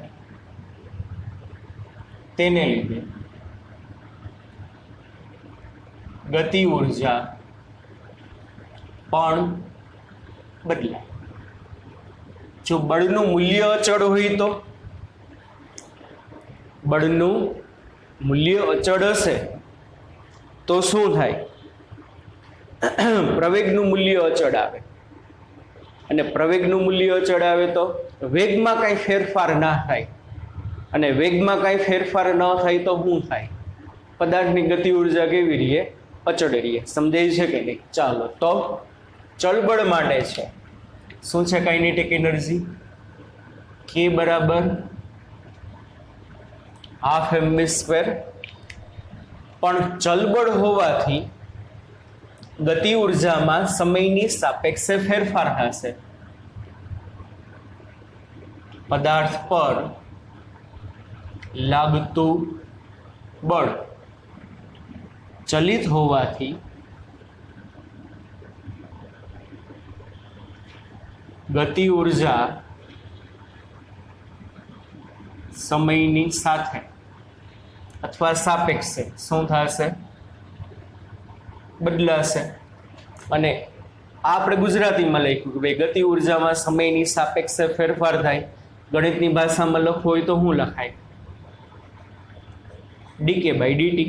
તેને લીધે ગતિ ઉર્જા પણ બદલાય. જો બળનું મૂલ્ય અચળ હોય તો બળનું મૂલ્ય અચળ હશે તો શું થાય? પ્રવેગનું મૂલ્ય અચળ આવે, અને પ્રવેગનું મૂલ્ય અચળ આવે તો વેગમાં કાંઈ ફેરફાર ના થાય, અને વેગમાં કાંઈ ફેરફાર ન થાય તો શું થાય? પદાર્થની ગતિ ઉર્જા કેવી રહીએ? અચળ રહીએ. સમજાય છે કે નહીં? ચાલો તો ચળબળ માટે છે શું છે? કાઇનેટિક એનર્જી કે બરાબર ½ mv². પણ ચલબળ હોવાથી ગતિ ઉર્જામાં સમયની સાપેક્ષે ફેરફાર થશે. પદાર્થ પર લાગતું બળ ચલિત હોવાથી ગતિ ઉર્જા સમયની સાથે અથવા સાપેક્ષે શું થશે? બદલાશે. અને આપણે ગુજરાતીમાં લખ્યું કે ભાઈ ગતિ ઉર્જામાં સમયની સાપેક્ષે ફેરફાર થાય. ગણિતની ભાષામાં લખવું હોય તો શું લખાય? dk/dt.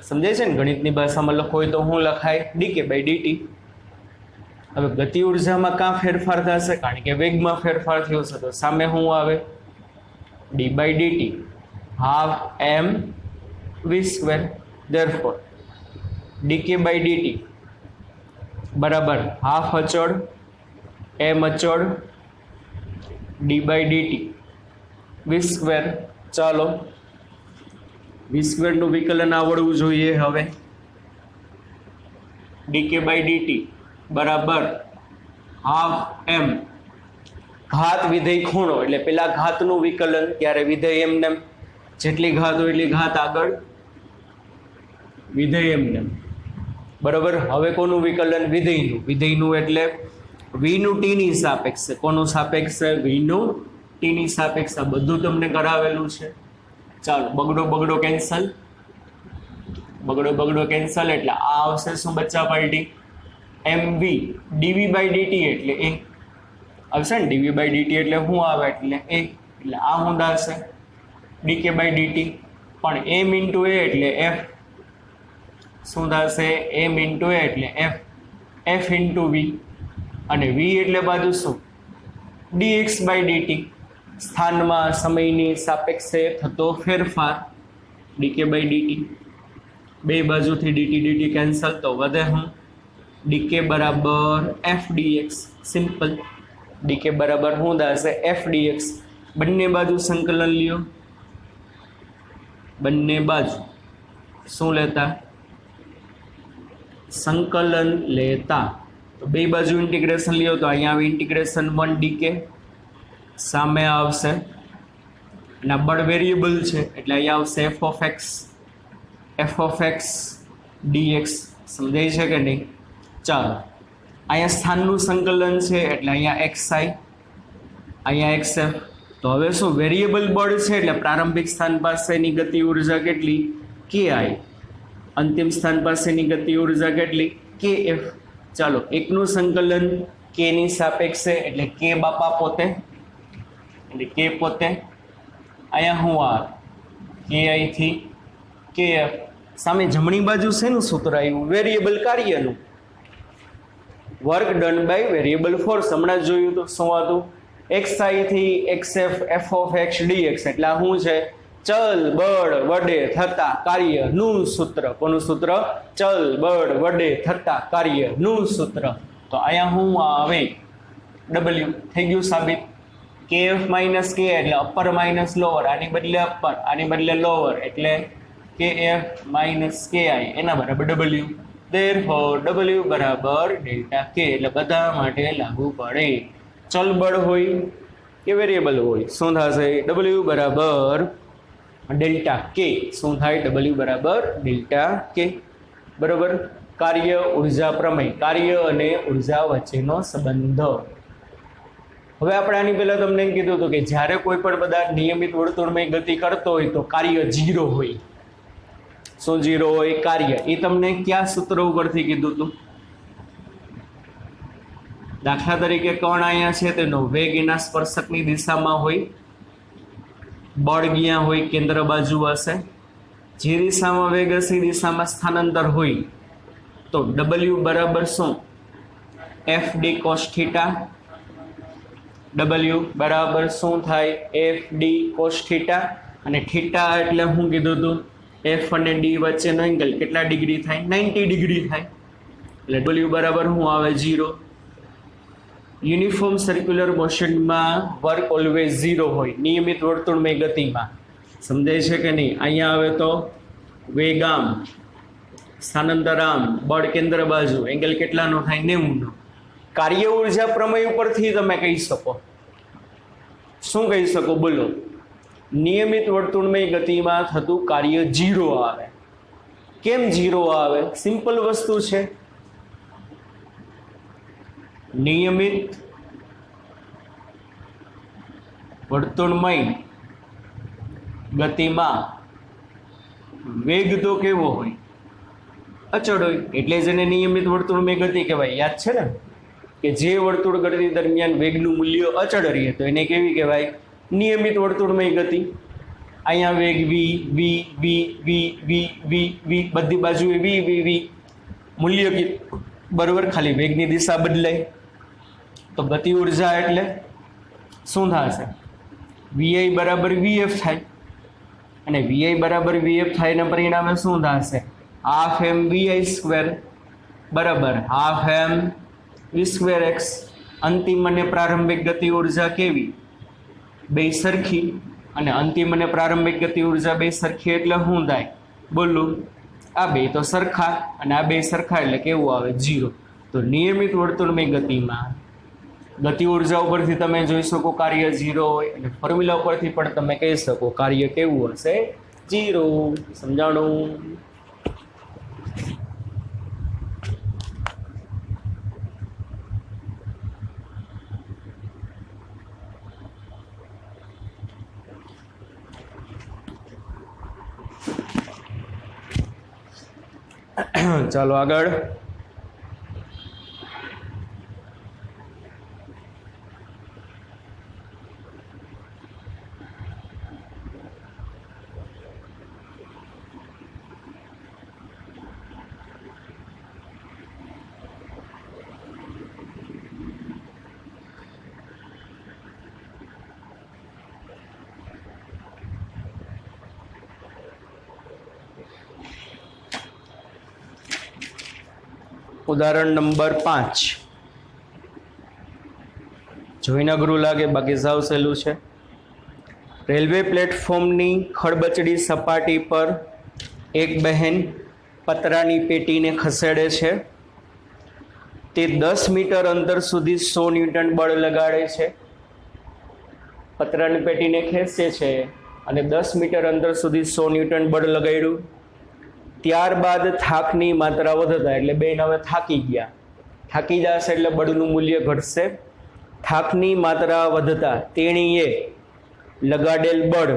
સમજાય છે ને? ગણિતની ભાષામાં લખવું હોય તો શું લખાય? dk/dt. હવે ગતિ ઉર્જામાં કાં ફેરફાર થશે? કારણ કે વેગમાં ફેરફાર થયો છે તો સામે શું આવે? d/dt ½ mv². therefore dk/dt બરાબર હાફ અચળ m અચળ d/dt v². ચાલો v² નું વિકલન આવડવું જોઈએ. હવે dk/dt બરાબર ½ m ઘાત વિધેય ખૂણો એટલે પેલા ઘાતનું વિકલન, ત્યારે વિધેય એમને જેટલી ઘાત હોય એટલી ઘાત આગળ, વિધેય એમને બરાબર. હવે કોનું વિકલન? વિધેયનું. વિધેયનું એટલે v નું t ની સાપેક્ષે. કોનું સાપેક્ષે? v નું t ની સાપેક્ષે. બધું તમને કરાવેલું છે. ચાલો બગડો કેન્સલ, બગડો કેન્સલ એટલે આ આવશે શું બચ્ચા પાર્ટી? mv dv/dt એટલે a આવશે ને, dv/dt એટલે શું આવે એટલે a, એટલે આ શું થશે dk/dt, પણ m into a એટલે f, શું થશે m into a એટલે f, f into v, અને v એટલે બાજુ શું dx/dt, સ્થાનમાં સમયની સાપેક્ષે થતો ફેરફાર dk/dt, બે બાજુથી dt કેન્સલ તો વધે હું dk બરાબર f dx, સિમ્પલ dk બરાબર શું થશે f dx, બંને બાજુ સંકલન લ્યો, બંને બાજુ શું લેતા સંકલન લેતા, તો બે બાજુ ઇન્ટિગ્રેશન લ્યો તો અહીંયા આવે ઇન્ટિગ્રેશન 1 dk, સામે આવશે અને બળ વેરિયેબલ છે એટલે અહીંયા આવશે f of x dx, સમજાય છે કે નહીં? ચાલો અહીંયા સ્થાનનું સંકલન છે એટલે અહીંયા xi, અહીંયા xf, તો હવે શું વેરિયેબલ બળ છે એટલે પ્રારંભિક સ્થાન પાસેની ગતિ ઉર્જા કેટલી ki, અંતિમ સ્થાન પાસેની ગતિ ઉર્જા કેટલી kf. ચાલો એકનું સંકલન k ની સાપેક્ષે એટલે k બાપા પોતે, એટલે k પોતે, અહીંયા શું આવે ki થી kf, સામે જમણી બાજુ શેનું સૂત્ર આવ્યું વેરિયેબલ કાર્યનું, work done by variable force, હમણાં જ જોયું તો શું હતું xi થી xf f of x dx, એટલે આ શું છે ચલ બળ વડે થતા કાર્યનું સૂત્ર, કોનું સૂત્ર ચલ બળ વડે થતા કાર્યનું સૂત્ર, તો અહીંયા શું આવે w, થઈ ગયું સાબિત, kf માઇનસ k એટલે અપર માઇનસ લોઅર, આની બદલે અપર આની બદલે લોઅર એટલે kf માઇનસ ki એના બરાબર w, therefore w બરાબર ડેલ્ટા k, એટલે બધા માટે લાગુ પડે, ચલ બળ હોય કે વેરિયેબલ હોય શું થશે w બરાબર ડેલ્ટા k, શું થાય w બરાબર ડેલ્ટા k, બરાબર. કાર્ય ઉર્જા પ્રમેય, કાર્ય અને ઉર્જા વચ્ચેનો સંબંધ. હવે આપણે આની પહેલા તમને એમ કીધું હતું કે જ્યારે કોઈ પણ પદાર્થ નિયમિત વર્તુળમય ગતિ કરતો હોય તો કાર્ય 0 હોય. શું 0 હોય? કાર્ય. એ તમને કયા સૂત્ર ઉપરથી કીધું હતું? દાખલા તરીકે કણ અહીંયા છે તેનો વેગ એના સ્પર્શકની દિશામાં હોય, બળ ક્યાં હોય કેન્દ્ર બાજુ હશે, જે દિશામાં વેગ હશે દિશામાં સ્થાનાંતર હોય તો w બરાબર શું f d cos theta, w બરાબર શું થાય f d cos થીટા, અને થીટા એટલે શું કીધું હતું f અને d વચ્ચેનો એંગલ કેટલા ડિગ્રી થાય 90 ડિગ્રી થાય, એટલે w બરાબર શું આવે 0. યુનિફોર્મ સર્ક્યુલર મોશનમાં વર્ક ઓલવેઝ 0 હોય નિયમિત વર્તુળમય ગતિમાં, સમજાય છે કે નહીં? અહીંયા આવે તો વેગ આમ, સ્થાનાંતર આમ, બળ કેન્દ્ર બાજુ, એંગલ કેટલાનો થાય 90 નો. કાર્ય ઉર્જા પ્રમેય ઉપરથી તમે કહી શકો, શું કહી શકો બોલો? નિયમિત વર્તુળમય ગતિમાં થતું કાર્ય 0 આવે. કેમ 0 આવે? સિમ્પલ વસ્તુ છે, નિયમિત વર્તુળમય ગતિમાં વેગ તો કેવો હોય? અચળ હોય, એટલે જ એને નિયમિત વર્તુળમય ગતિ કહેવાય. યાદ છે ને કે જે વર્તુળ ગતિ દરમિયાન વેગનું મૂલ્ય અચળ રહે તો એને કેવી કહેવાય? નિયમિત વર્તુળમય ગતિ. અહીંયા વેગ v v v v v v v બધી બાજુએ v v v, મૂલ્ય બરોબર, ખાલી વેગની દિશા બદલાય તો ગતિ ઉર્જા એટલે શું થશે? vi બરાબર vf થાય, અને vi બરાબર vf થાય એના પરિણામે શું થશે? હાફ એમ vi સ્ક્વેર બરાબર હાફ એમ v સ્ક્વેર એક્સ. અંતિમ અને પ્રારંભિક ગતિ ઉર્જા કેવી? બે સરખી, અને અંતિમ અને પ્રારંભિક ગતિ ઉર્જા બે સરખી એટલે શું થાય બોલું? આ બે તો સરખા અને આ બે સરખા એટલે કેવું આવે? 0. તો નિયમિત વર્તુળમય ગતિમાં ગતિ ઉર્જા ઉપરથી તમે જોઈ શકો કાર્ય 0 હોય, અને ફોર્મ્યુલા ઉપરથી પણ તમે કહી શકો કાર્ય કેવું હશે? 0. સમજાણું? ચાલો આગળ. ઉદાહરણ નંબર 5 જોઈને અઘરું લાગે, બાકી સાવ સહેલું છે. રેલવે પ્લેટફોર્મની ખડબચડી સપાટી પર એક બહેન પતરાની પેટીને ખસેડે છે. તે 10 મીટર અંતર સુધી 100 ન્યૂટન બળ લગાડે છે. પતરાની પેટીને ખેંચે છે અને 10 મીટર અંતર સુધી 100 ન્યૂટન બળ લગાડ્યું. ત્યારબાદ થાકની માત્રા વધતા, એટલે બેન હવે થાકી ગયા, થાકી જશે એટલે બળનું મૂલ્ય ઘટશે. થાકની માત્રા વધતા તેણીએ લગાડેલ બળ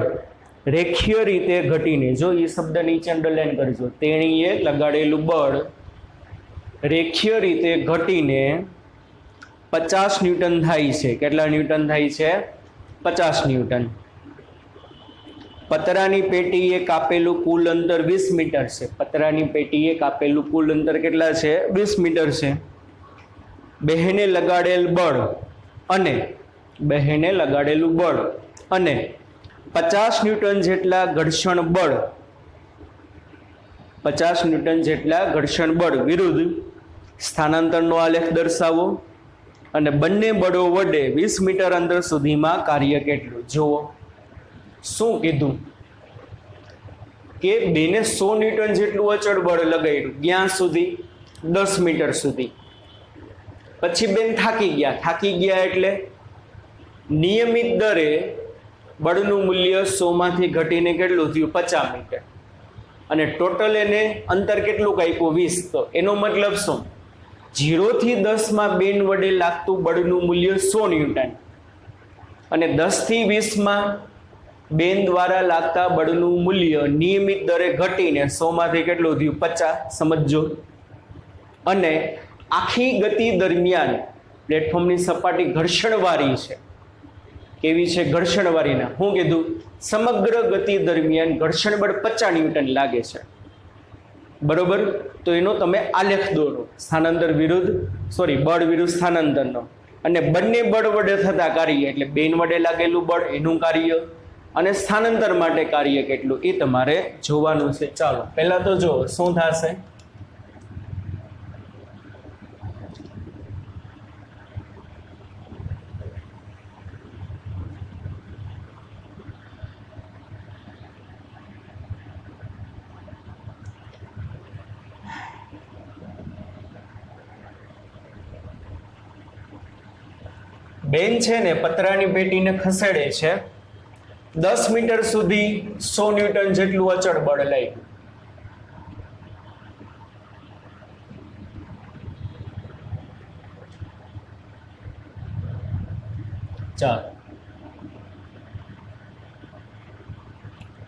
રેખીય રીતે ઘટીને, જો એ શબ્દ નીચે અંડરલાઈન કરજો, તેણીએ લગાડેલું બળ રેખીય રીતે ઘટીને 50 ન્યૂટન થાય છે. કેટલા ન્યૂટન થાય છે? 50 ન્યૂટન. પતરાની પેટીએ કાપેલું કુલ અંતર 20 મીટર છે. પતરાની પેટીએ કાપેલું કુલ અંતર કેટલા છે? 20 મીટર છે. બહેને લગાડેલ બળ અને લગાડેલું બળ અને 50 ન્યૂટન જેટલા ઘર્ષણ બળ, 50 ન્યૂટન જેટલા ઘર્ષણ બળ વિરુદ્ધ સ્થાનાંતરનો આલેખ દર્શાવો અને બંને બળો વડે 20 મીટર અંતર સુધીમાં કાર્ય કેટલું. જુઓ શું કીધું કે બેને 100 ન્યૂટન જેટલું અચળ બળ લગાડ્યું, ક્યાં સુધી? 10 મીટર સુધી. પછી બેન થાકી ગયા એટલે નિયમિત દરે બળનું મૂલ્ય 100 માંથી ઘટીને કેટલું થયું? 50 મીટર. અને ટોટલ એને અંતર કેટલું કાપ્યું? 20. તો એનો મતલબ શું? 0 થી 10 માં બેન વડે લાગતું બળનું મૂલ્ય 100 ન્યૂટન અને 10 થી 20 માં બેન દ્વારા લાગતા બળનું મૂલ્ય નિયમિત દરે ઘટીને 100 માંથી કેટલું થયું? 50. સમજો. અને આખી ગતિ દરમિયાન પ્લેટફોર્મની સપાટી ઘર્ષણવાળી છે. કેવી છે? ઘર્ષણવાળીના. હું કીધું? સમગ્ર ગતિ દરમિયાન ઘર્ષણ બળ 50 ન્યૂટન લાગે છે. બરોબર? તો એનો તમે આલેખ દોરો, સ્થાનાંતર વિરુદ્ધ બળ વિરુદ્ધ સ્થાનાંતરનો, અને બંને બળ વડે થતા કાર્ય, એટલે બેન વડે લાગેલું બળ એનું કાર્ય અને સ્થાનાંતર માટે કાર્ય કેટલું એ તમારે જોવાનું છે. ચાલો પહેલા તો જો શું થશે. બેન છે ને પતરાની પેટીને ખસેડે છે, 10 મીટર સુધી 100 ન્યૂટન જેટલું અચળ બળ લાગ્યું. ચાલો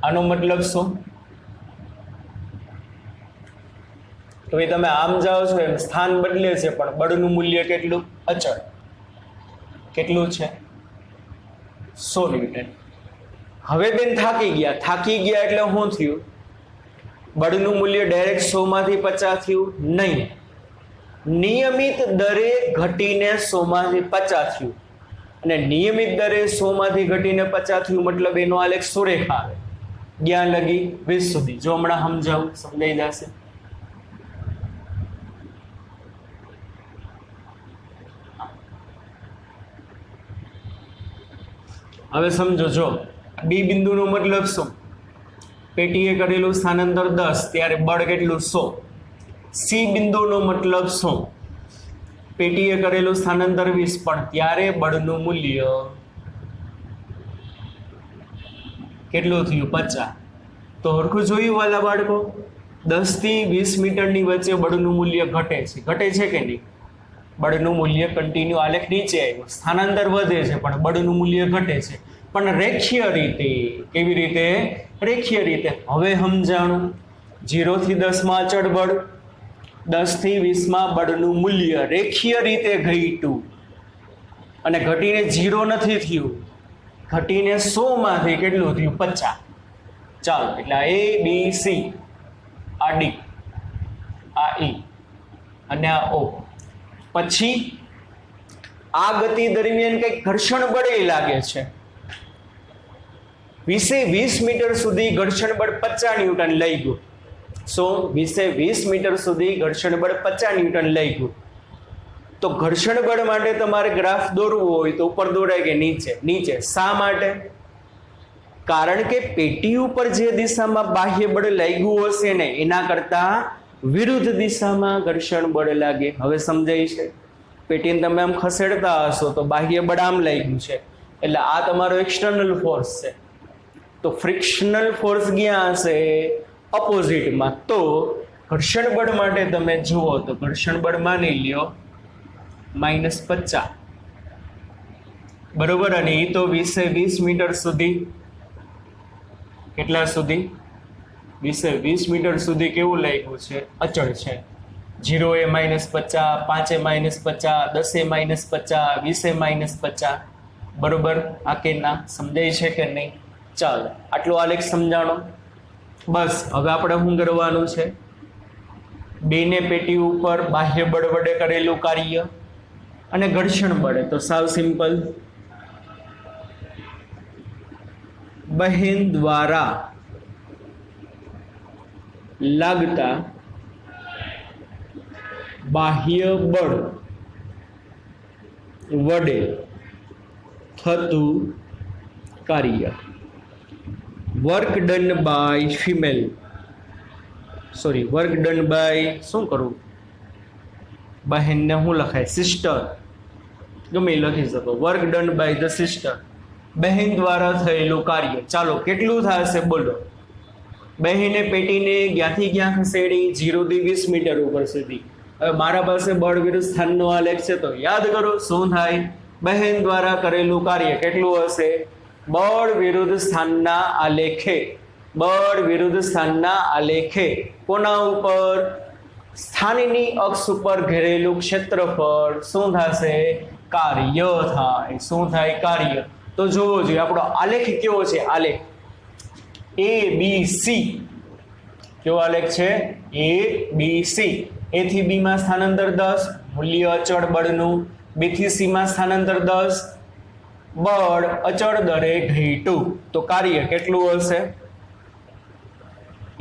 આનો મતલબ શું? તો ભાઈ તમે આમ જાઓ છો એમ સ્થાન બદલે છે પણ બળનું મૂલ્ય કેટલું? અચળ. કેટલું છે? 100 ન્યૂટન. હવે બેન થાકી ગયા એટલે શું થયું? બળનું મૂલ્ય ડાયરેક્ટ 100 માંથી 50 થયું? નહીં, નિયમિત દરે ઘટીને 100 માંથી 50 થયું. અને નિયમિત દરે 100 માંથી ઘટીને 50 થયું મતલબ એનો આલેખ સુરેખા આવે. ક્યાં લગી? 20 સુધી. જો હમણાં સમજાવું, સમજાઈ જશે. હવે સમજો, જો બી બિંદુનો મતલબ શું? પેટીએ કરેલું સ્થાનાંતર 10 ત્યારે બળ કેટલું? 100. સી બિંદુનો મતલબ શું? પેટીએ કરેલું સ્થાનાંતર 20 પણ ત્યારે બળનું મૂલ્ય કેટલું થયું? 50. તો હરખું જોયું વાલા બાળકો? 10 થી 20 મીટરની વચ્ચે બળનું મૂલ્ય ઘટે છે કે નહીં? બળનું મૂલ્ય કન્ટિન્યુ આલેખ નીચે આવ્યું, સ્થાનાંતર વધે છે પણ બળનું મૂલ્ય ઘટે છે, પણ રેખીય રીતે. કેવી રીતે? રેખીય રીતે. હવે સમજાણું. 0 થી 10 માં અચળ બળ, 10 થી 20 માં બળનું મૂલ્ય રેખીય રીતે ઘટ્યું અને ઘટીને 0 નથી થયું, ઘટીને 100 માંથી કેટલું થયું? 50. ચાલો એટલે A B C, આ D, આ E અને આ O. પછી આ ગતિ દરમિયાન કંઈક ઘર્ષણ બળ લાગે છે. 20 મીટર સુધી ઘર્ષણ બળ 50 ન્યૂટન લઈ ગયું. 20 મીટર સુધી ઘર્ષણ બળ 50 ન્યૂટન લઈ ગયું. તો ઘર્ષણ બળ માટે તમારે ગ્રાફ દોરવું હોય તો ઉપર દોરાય કે નીચે? નીચે. શા માટે? કારણ કે પેટી ઉપર જે દિશામાં બાહ્ય બળ લાગ્યું હશે ને એના કરતા વિરુદ્ધ દિશામાં ઘર્ષણ બળ લાગે. હવે સમજાય છે? પેટીને તમે આમ ખસેડતા હશો તો બાહ્ય બળ આમ લાગ્યું છે, એટલે આ તમારો એક્સટર્નલ ફોર્સ છે. તો ફ્રિક્શનલ ફોર્સ ક્યાં હશે? ઓપોઝિટમાં. તો ઘર્ષણ બળ માટે તમે જુઓ તો ઘર્ષણ બળ માની લ્યો -50, બરોબર. અને એ તો 20 મીટર સુધી, કેટલા સુધી? 20 મીટર સુધી કેવું લાગ્યું છે? અચળ છે. 0 એ -50, 5 એ -50, 10 એ -50, 20 એ -50, બરોબર. આ કે ના? સમજાય છે કે નહીં? ચાલો, આટલું આલેખ સમજાણો. બસ હવે આપણે શું કરવાનું છે? બેને પેટી ઉપર બાહ્ય બળ વડે કરેલું કાર્ય અને ઘર્ષણ બળે. તો સાવ સિમ્પલ, બહેન દ્વારા લાગતા બાહ્ય બળ વડે થતું કાર્ય, work done by female, sorry work done by, શું કરું? બહેનને શું લખાય? સિસ્ટર, ગમે લખી શકો. Work done by the sister, બહેન દ્વારા થયેલું કાર્ય. ચાલો, કેટલું થશે બોલો? બહેને પેટીને ક્યાંથી ક્યાં ખસેડી? 0 થી 20 મીટર ઉપર સુધી. હવે મારા પાસે બળ વિરુદ્ધ સ્થાનનો આલેખ છે, તો યાદ કરો શું થાય? બહેન દ્વારા કરેલું કાર્ય કેટલું હશે? બળ વિરુદ્ધ સ્થાનના આલેખે, બળ વિરુદ્ધ સ્થાનના આલેખે કોના ઉપર? સ્થાનની અક્ષ ઉપર ઘેરેલું ક્ષેત્રફળ શું થશે? કાર્ય થાય. શું થાય? કાર્ય. તો જોવો જોઈએ આપણો આલેખ કેવો છે? આલેખ ABC. કેવો આલેખ છે? ABC. A થી B માં સ્થાનાંતર 10, મૂલ્ય અચળ બળનું. B થી C માં સ્થાનાંતર 10, બળ અચળ દરે ઘટ્યું. તો કાર્ય કેટલું હશે?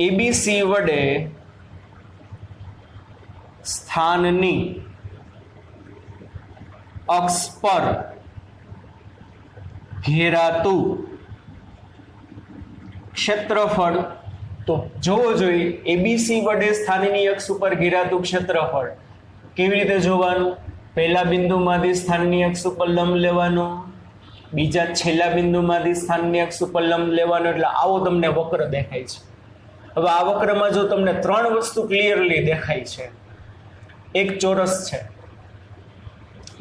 ABC વડે સ્થાનની અક્ષ પર ઘેરાતું ક્ષેત્રફળ. તો જોવો જોઈએ એબીસી વડે સ્થાનની અક્ષ ઉપર ઘેરાતું ક્ષેત્રફળ કેવી રીતે જોવાનું? પહેલા બિંદુમાંથી સ્થાનની અક્ષ ઉપર લંબ લેવાનો, બીજા છેલ્લા બિંદુમાંથી સ્થાનની અક્ષ ઉપર લંબ લેવાનો. એટલે આવો તમને વક્ર દેખાય છે. હવે આ વક્રમાં જો તમને 3 વસ્તુ ક્લિયરલી દેખાય છે. એક ચોરસ છે,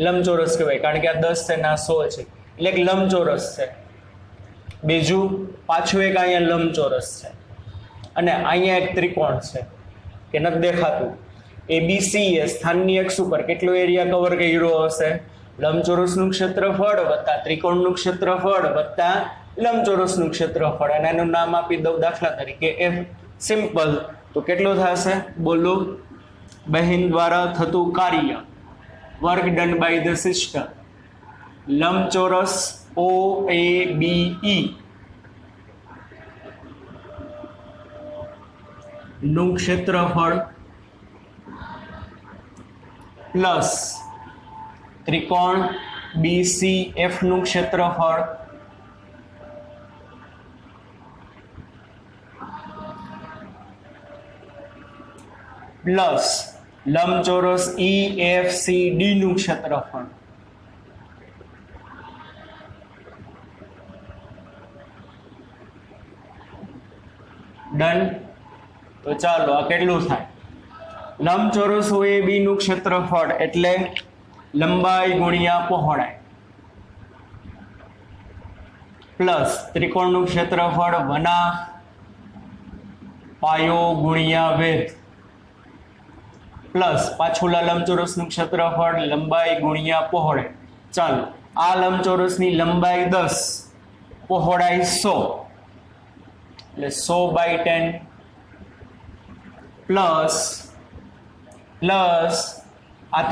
લંબચોરસ કહેવાય, કારણ કે આ 10 છે ને આ 100 છે, એટલે એક લંબચોરસ છે. બીજું પાછું એક અહીંયા લંબચોરસ છે, અને અહીંયા એક ત્રિકોણ છે કે નથી દેખાતું. એબીસી એ સ્થાનની અક્ષ ઉપર કેટલો એરિયા કવર કર્યો હશે? લંબચોરસનું ક્ષેત્રફળ વત્તા ત્રિકોણનું ક્ષેત્રફળ વત્તા લંબચોરસનું ક્ષેત્રફળ, અને એનું નામ આપી દઉં દાખલા તરીકે F. સિમ્પલ. તો કેટલું થશે બોલો? બહેન દ્વારા થતું કાર્ય, work done by the sister, લંબચોરસ OABE નું ક્ષેત્રફળ પ્લસ ત્રિકોણ BCF નું ક્ષેત્રફળ પ્લસ લંબચોરસ EFCD નું ક્ષેત્રફળ. ડન. તો ચાલો આ કેટલું થાય? લંબચોરસ OAB નું ક્ષેત્રફળ એટલે લંબાઈ ગુણ્યા પહોળાઈ પ્લસ ત્રિકોણનું ક્ષેત્રફળ વના પાયો ગુણ્યા વેધ પ્લસ પાછુલા લંબચોરસનું ક્ષેત્રફળ લંબાઈ ગુણ્યા પહોળાઈ. ચાલો આ લંબચોરસની લંબાઈ 10, પહોળાઈ 100, એટલે 100/10 પ્લસ આ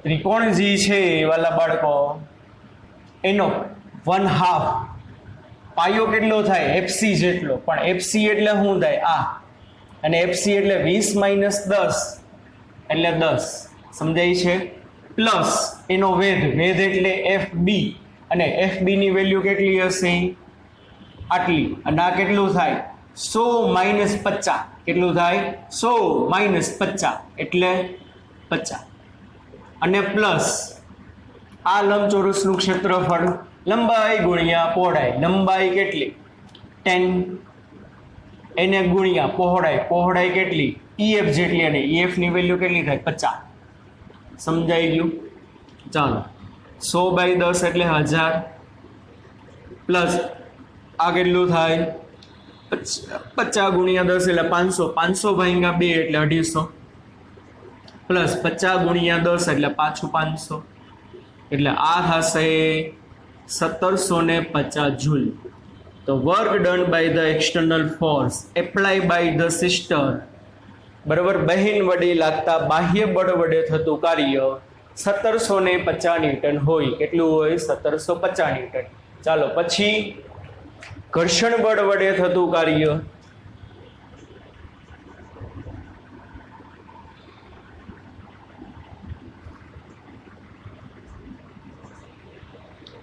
ત્રિકોણ જે છે વાલા બાળકો એનો 1/2 પાયો કેટલો થાય એફસી જેટલો, પણ એફસી એટલે શું થાય આ, અને એફસી એટલે 20 માઇનસ 10 એટલે 10, સમજાય છે? પ્લસ એનો વેધ એટલે એફ બી, અને એફ બી ની વેલ્યુ કેટલી હશે આટલી, અને આ કેટલું થાય 100 માઇનસ 50, કેટલું થાય 100 માઇનસ 50 એટલે 50, અને પ્લસ આ લંબચોરસનું ક્ષેત્રફળ લંબાઈ ગુણ્યા પહોળાઈ, લંબાઈ કેટલી 10, એને ગુણ્યા પહોળાઈ, પહોળાઈ કેટલી EF જેટલી, અને EF ની વેલ્યુ કેટલી થાય 50, સમજાઈ ગયું? ચાલો 100/10 એટલે 1000, પ્લસ આ કેટલું થાય 50 ગુણ્યા 10 એટલે 500, 500 ભાગ્યા 2 એટલે 250, પ્લસ 50 ગુણ્યા 10 એટલે પાછું 500, એટલે આ થશે 1750 જૂલ. તો work done by the external force apply by the sister, બરાબર, બહેન વડે લાગતા બાહ્ય બળ વડે થતું કાર્ય 1750 ન્યૂટન હોય. કેટલું હોય? 1750 ન્યૂટન. ચાલો પછી ઘર્ષણ બળ વડે થતું કાર્ય,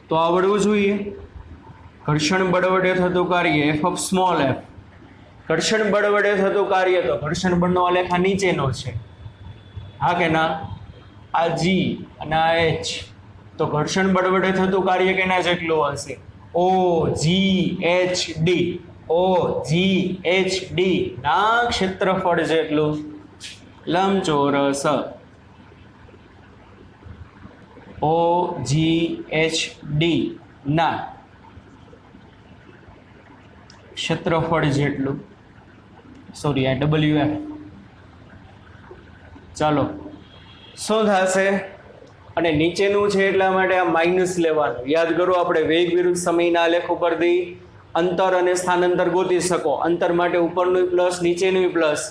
તો આવડવું જોઈએ. ઘર્ષણ બળ વડે થતું કાર્ય એફ ઓફ સ્મોલ એફ, ઘર્ષણ બળ વડે થતું કાર્ય, તો ઘર્ષણ બળનો આલેખ આ નીચેનો છે, હા કે ના? આ જી અને આ એચ, તો ઘર્ષણ બળ વડે થતું કાર્ય કેના જેટલું હશે? ઓ જી એચ ડી, ઓ જી એચ ડી ના ક્ષેત્રફળ જેટલું લંબચોરસ, ઓ જી એચ ડી ના ક્ષેત્રફળ જેટલું, સોરી આ WF. ચાલો શું થશે? અને નીચેનું છે એટલા માટે આ માઇનસ લેવાનું. યાદ કરો આપણે વેગ વિરુદ્ધ સમયના આલેખ ઉપરથી અંતર અને સ્થાનાંતર ગોતી શકો. અંતર માટે ઉપરનું પ્લસ નીચેનું પ્લસ,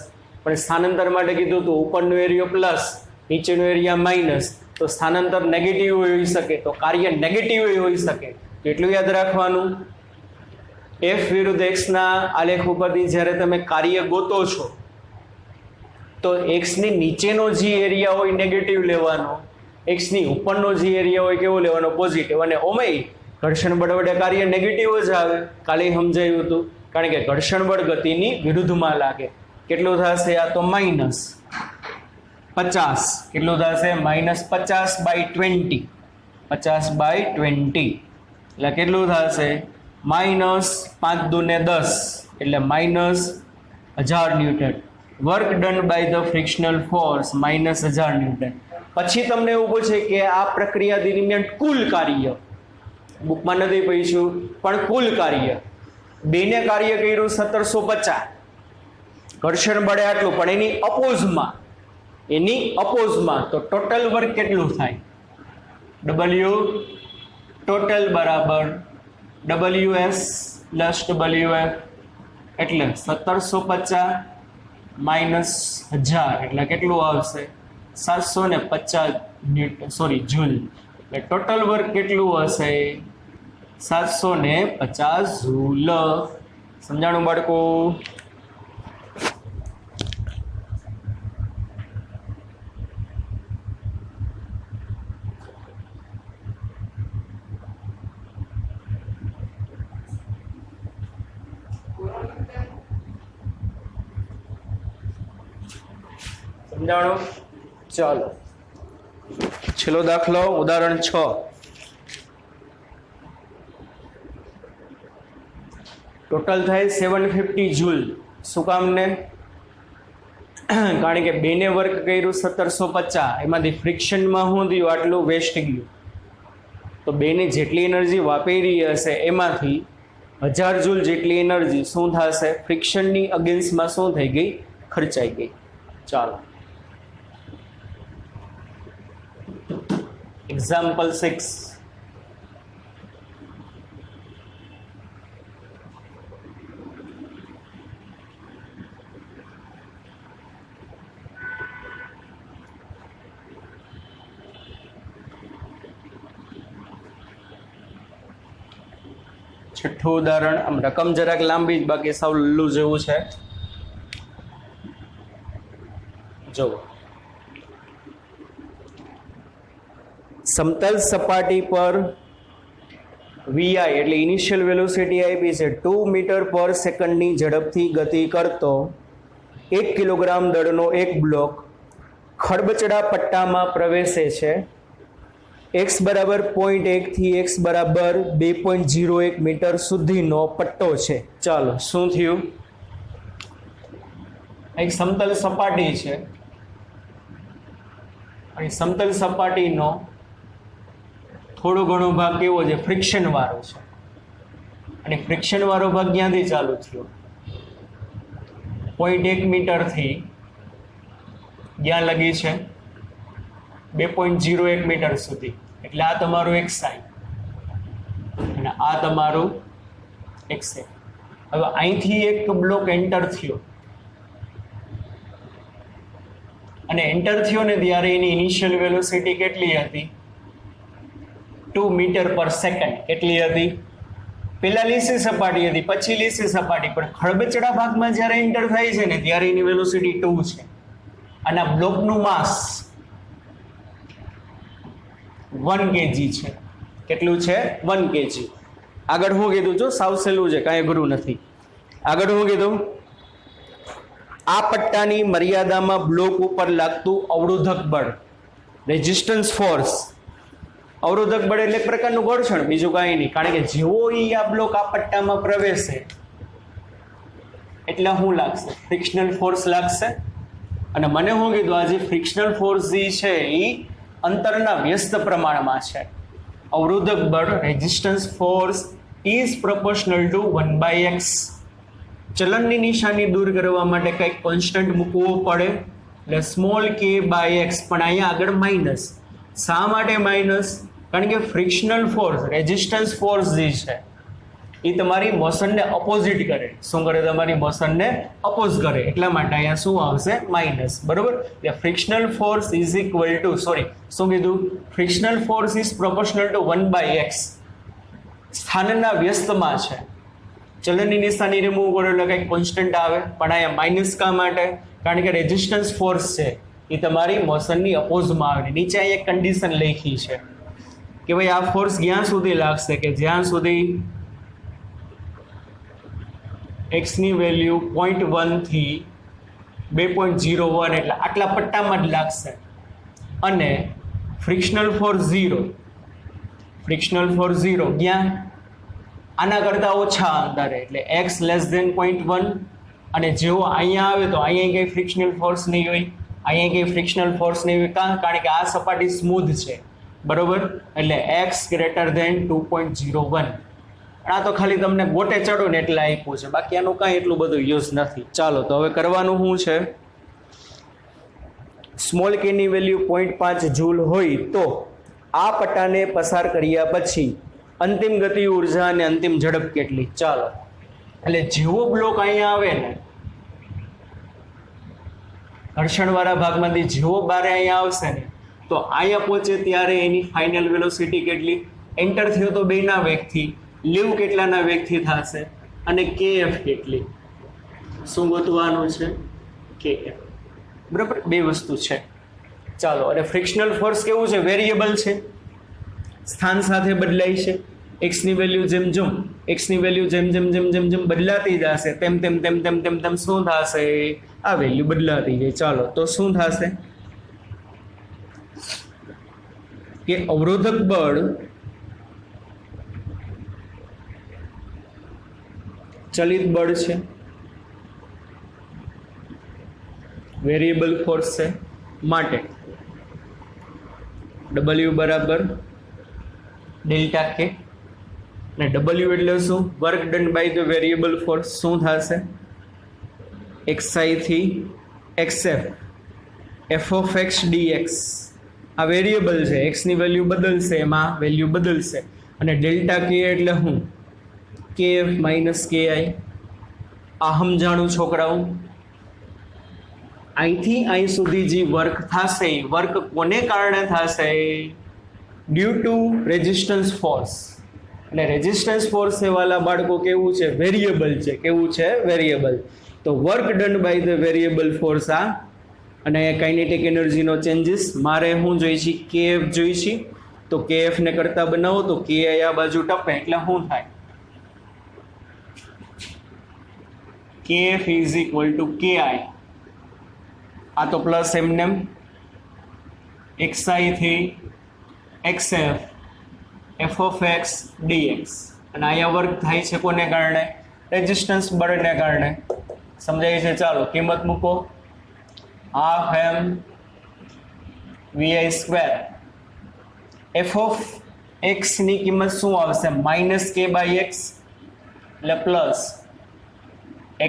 પણ સ્થાનાંતર માટે કીધું હતું ઉપરનો એરિયો પ્લસ નીચેનો એરિયા માઇનસ, તો સ્થાનાંતર નેગેટિવ હોઈ શકે, તો કાર્ય નેગેટિવ હોઈ શકે. એટલું યાદ રાખવાનું. એફ વિરુદ્ધ એક્સ ના આલેખ ઉપરથી જ્યારે તમે કાર્ય ગોતો છો તો એક્સ ની નીચેનો જે એરિયા હોય નેગેટિવ લેવાનો, એક્સ ની ઉપરનો જે એરિયા હોય કેવો લેવાનો? પોઝિટિવ. અને ઓમેય ઘર્ષણ બળ વડે કાર્ય નેગેટિવ જ આવે, કાલે સમજાયું હતું, કારણ કે ઘર્ષણ બળ ગતિની વિરુદ્ધમાં લાગે. કેટલું થશે? આ તો -50, કેટલું થશે? -50/20, 50/20 એટલે કેટલું થશે? -5 દુને 10 એટલે -1000 newton. Work done by the frictional force -1000 newton. પછી તમને એવું પૂછે કે આ પ્રક્રિયા દરમિયાન કુલ કાર્ય, બુકમાં નથી પૂછ્યું પણ કુલ કાર્ય, બેને કાર્ય કર્યું 1750, ઘર્ષણ બળે આટલું, પણ એની અપોઝમાં, તો ટોટલ વર્ક કેટલું થાય? W ટોટલ બરાબર WS પ્લસ WF, એટલે 1750 માઇનસ 1000 એટલે કેટલું આવશે? 750 ન્યૂટન, સોરી જૂલ. એટલે ટોટલ વર્ક કેટલું હશે? 750 જૂલ. સમજાણું બાળકો? સમજાણું? ચાલો છેલ્લો દાખલો, ઉદાહરણ 6. ટોટલ થાય 750 જૂલ. શું કામ ને? કારણ કે બેને વર્ક કર્યું 1750, એમાંથી ફ્રિક્શનમાં શું થયું? આટલું વેસ્ટ ગયું. તો બેને જેટલી એનર્જી વાપરી હશે એમાંથી 1000 જૂલ જેટલી એનર્જી શું થશે? ફ્રિક્શનની અગેન્સ્ટમાં શું થઈ ગઈ? ખર્ચાઈ ગઈ. ચાલો એક્ઝામ્પલ 6. છઠ્ઠું ઉદાહરણ, આમ રકમ જરાક લાંબી જ બાકી સાવ લલ્લુ જેવું છે. જો સમતલ સપાટી પર વીઆઈ એટલે ઇનિશિયલ વેલોસિટી આપી છે 2 મીટર પર સેકન્ડની ઝડપથી ગતિ કરતો 1 કિલોગ્રામ દળનો એક બ્લોક ખડબચડા પટ્ટામાં પ્રવેશે છે. x બરાબર 0.1 થી x બરાબર 2.01 મીટર સુધીનો પટ્ટો છે. ચાલો શું થયું? એક સમતલ સપાટી છે અને સમતલ સપાટીનો થોડો ઘણો ભાગ કેવો છે? ફ્રિક્શન વાળો છે. અને ફ્રિક્શન વાળો ભાગ ક્યાંથી ચાલુ થયો? 0.1 મીટરથી ક્યાં લગી છે? 2.01 મીટર સુધી. એટલે આ તમારું x અને આ તમારું x. હવે અહીંથી એક બ્લોક એન્ટર થયો અને એન્ટર થયો ને ત્યારે એની ઇનિશિયલ વેલોસિટી કેટલી હતી? 2 મીટર પર સેકન્ડ. કેટલી હતી? પેલા લીસી સપાટી હતી, પછી લીસી સપાટી, પણ ખડબચડા ભાગમાં જ્યારે એન્ટર થાય છે ને ત્યારે એની વેલોસિટી 2 છે. અને આ બ્લોકનું માસ 1 kg છે. કેટલું છે? 1 kg. આગળ હું કીધું? જો સાવ સહેલું છે, કાંઈ અઘરું નથી. આગળ હું કીધું? આ પટ્ટાની મર્યાદામાં બ્લોક ઉપર લાગતું અવરોધક બળ, રેઝિસ્ટન્સ ફોર્સ. અવરોધક બળ એટલે એક પ્રકારનું ઘર્ષણ, બીજું કાંઈ નહીં. કારણ કે જેવો આ બ્લોક આ પટ્ટામાં પ્રવેશે એટલે શું લાગશે? ફ્રિક્શનલ ફોર્સ લાગશે. અને મને શું કીધું? આ જે ફ્રિક્શનલ ફોર્સ જે છે એ અંતરના વ્યસ્ત પ્રમાણમાં છે. અવરોધક બળ resistance force is proportional two 1/x. ચલનની નિશાની દૂર કરવા માટે કંઈક કોન્સ્ટન્ટ મૂકવો પડે એટલે સ્મોલ k/x. પણ અહીંયા આગળ માઇનસ. શા માટે માઇનસ? કારણ કે ફ્રિક્શનલ ફોર્સ રેઝિસ્ટન્સ ફોર્સ જે છે એ તમારી મોશનને અપોઝિટ કરે. શું કરે? તમારી મોશનને અપોઝ કરે. એટલા માટે અહીંયા શું આવશે? માઇનસ. બરોબર? એટલે frictional force is equal to, sorry શું કીધું? Frictional force is proportional two 1/x. સ્થાનના વ્યસ્તમાં છે. ચલનની નિશાની રિમૂવ કરો એટલે કંઈક કોન્સ્ટન્ટ આવે, પણ અહીંયા માઇનસ કા માટે? કારણ કે રેઝિસ્ટન્સ ફોર્સ છે એ તમારી મોશનની અપોઝમાં આવે. નીચે અહીંયા એક કન્ડિશન લખી છે કે ભાઈ આ ફોર્સ ક્યાં સુધી લાગશે? કે જ્યાં સુધી x ની વેલ્યુ 0.1 થી 2.01 એટલે આટલા પટ્ટામાં જ લાગશે. અને ફ્રિક્શનલ ફોર્સ 0. ફ્રિક્શનલ ફોર્સ 0 ક્યાં? આના કરતાં ઓછા અંતરે, એટલે x લેસ ધેન 0.1. અને જેવો અહીંયા આવે તો અહીંયા કંઈ ફ્રિક્શનલ ફોર્સ નહીં હોય, અહીંયા કંઈ ફ્રિક્શનલ ફોર્સ નહીં હોય. કારણ કે આ સપાટી સ્મૂધ છે. બરોબર? એટલે x ગ્રેટર ધેન 2.01. આ તો ખાલી તમને ગોટે ચડો ને એટલે આપ્યું છે, બાકી આનું કાંઈ એટલું બધું યુઝ નથી. ચાલો તો હવે કરવાનું શું છે? સ્મોલ કે ની વેલ્યુ 0.5 જૂલ હોય તો આ પટ્ટાને પસાર કર્યા પછી અંતિમ ગતિ ઉર્જા અને અંતિમ ઝડપ કેટલી? ચાલો એટલે જેવો બ્લોક અહીંયા આવે ને ઘર્ષણવાળા ભાગમાંથી જેવો બારે અહીંયા આવશે ને તો અહીંયા પહોંચે ત્યારે એની ફાઇનલ વેલોસિટી કેટલી? એન્ટર થયો તો બેના વેગથી, લીવ કેટલાના વેગથી થશે અને kf કેટલી? શું ગોતવાનું છે? kf. બરાબર? બે વસ્તુ છે. ચાલો, અને ફ્રિક્શનલ ફોર્સ કેવું છે? વેરિયેબલ છે, સ્થાન સાથે બદલાય છે. x ની વેલ્યુ જેમ જેમ બદલાતી જશે તેમ તેમ શું થશે? આ વેલ્યુ બદલાતી જાય. ચાલો તો શું થશે કે અવરોધક બળ ચલિત બળ છે, વેરિયેબલ ફોર્સ છે, માટે W બરાબર ડેલ્ટા કે. અને W એટલે શું? Work done by the variable force. શું થશે? xi થી xf f of x dx. આ વેરિયેબલ છે, x ની વેલ્યુ બદલશે, એમાં વેલ્યુ બદલશે. અને ડેલ્ટા કે એટલે શું? kf minus ki. આ સમજાણું છોકરાઓ? અહીંથી અહીં સુધી જે વર્ક થશે એ વર્ક કોને કારણે થશે? Due to resistance force. અને રેઝિસ્ટન્સ ફોર્સ એ વાલા બાળકો કેવું છે? વેરિયેબલ છે. કેવું છે? વેરિયેબલ. તો work done by the variable force આ. અને કાઇનેટિક એનર્જીનો ચેન્જીસ મારે શું જોઈ છે? કેએફ જોઈ છે. તો કેએફ ને કરતા બનાવો તો કે આ બાજુ ટપે એટલે શું થાય? KF is equal to KI. આ તો પ્લસ એમને xi થી xf f of x dx. અને અહીંયા વર્ક થાય છે કોને કારણે? રેઝિસ્ટન્સ બળને કારણે. સમજાય છે? ચાલો કિંમત મૂકો. Half M V square. F of X ની કિંમત શું આવશે? માઇનસ કે બાય એક્સ એટલે પ્લસ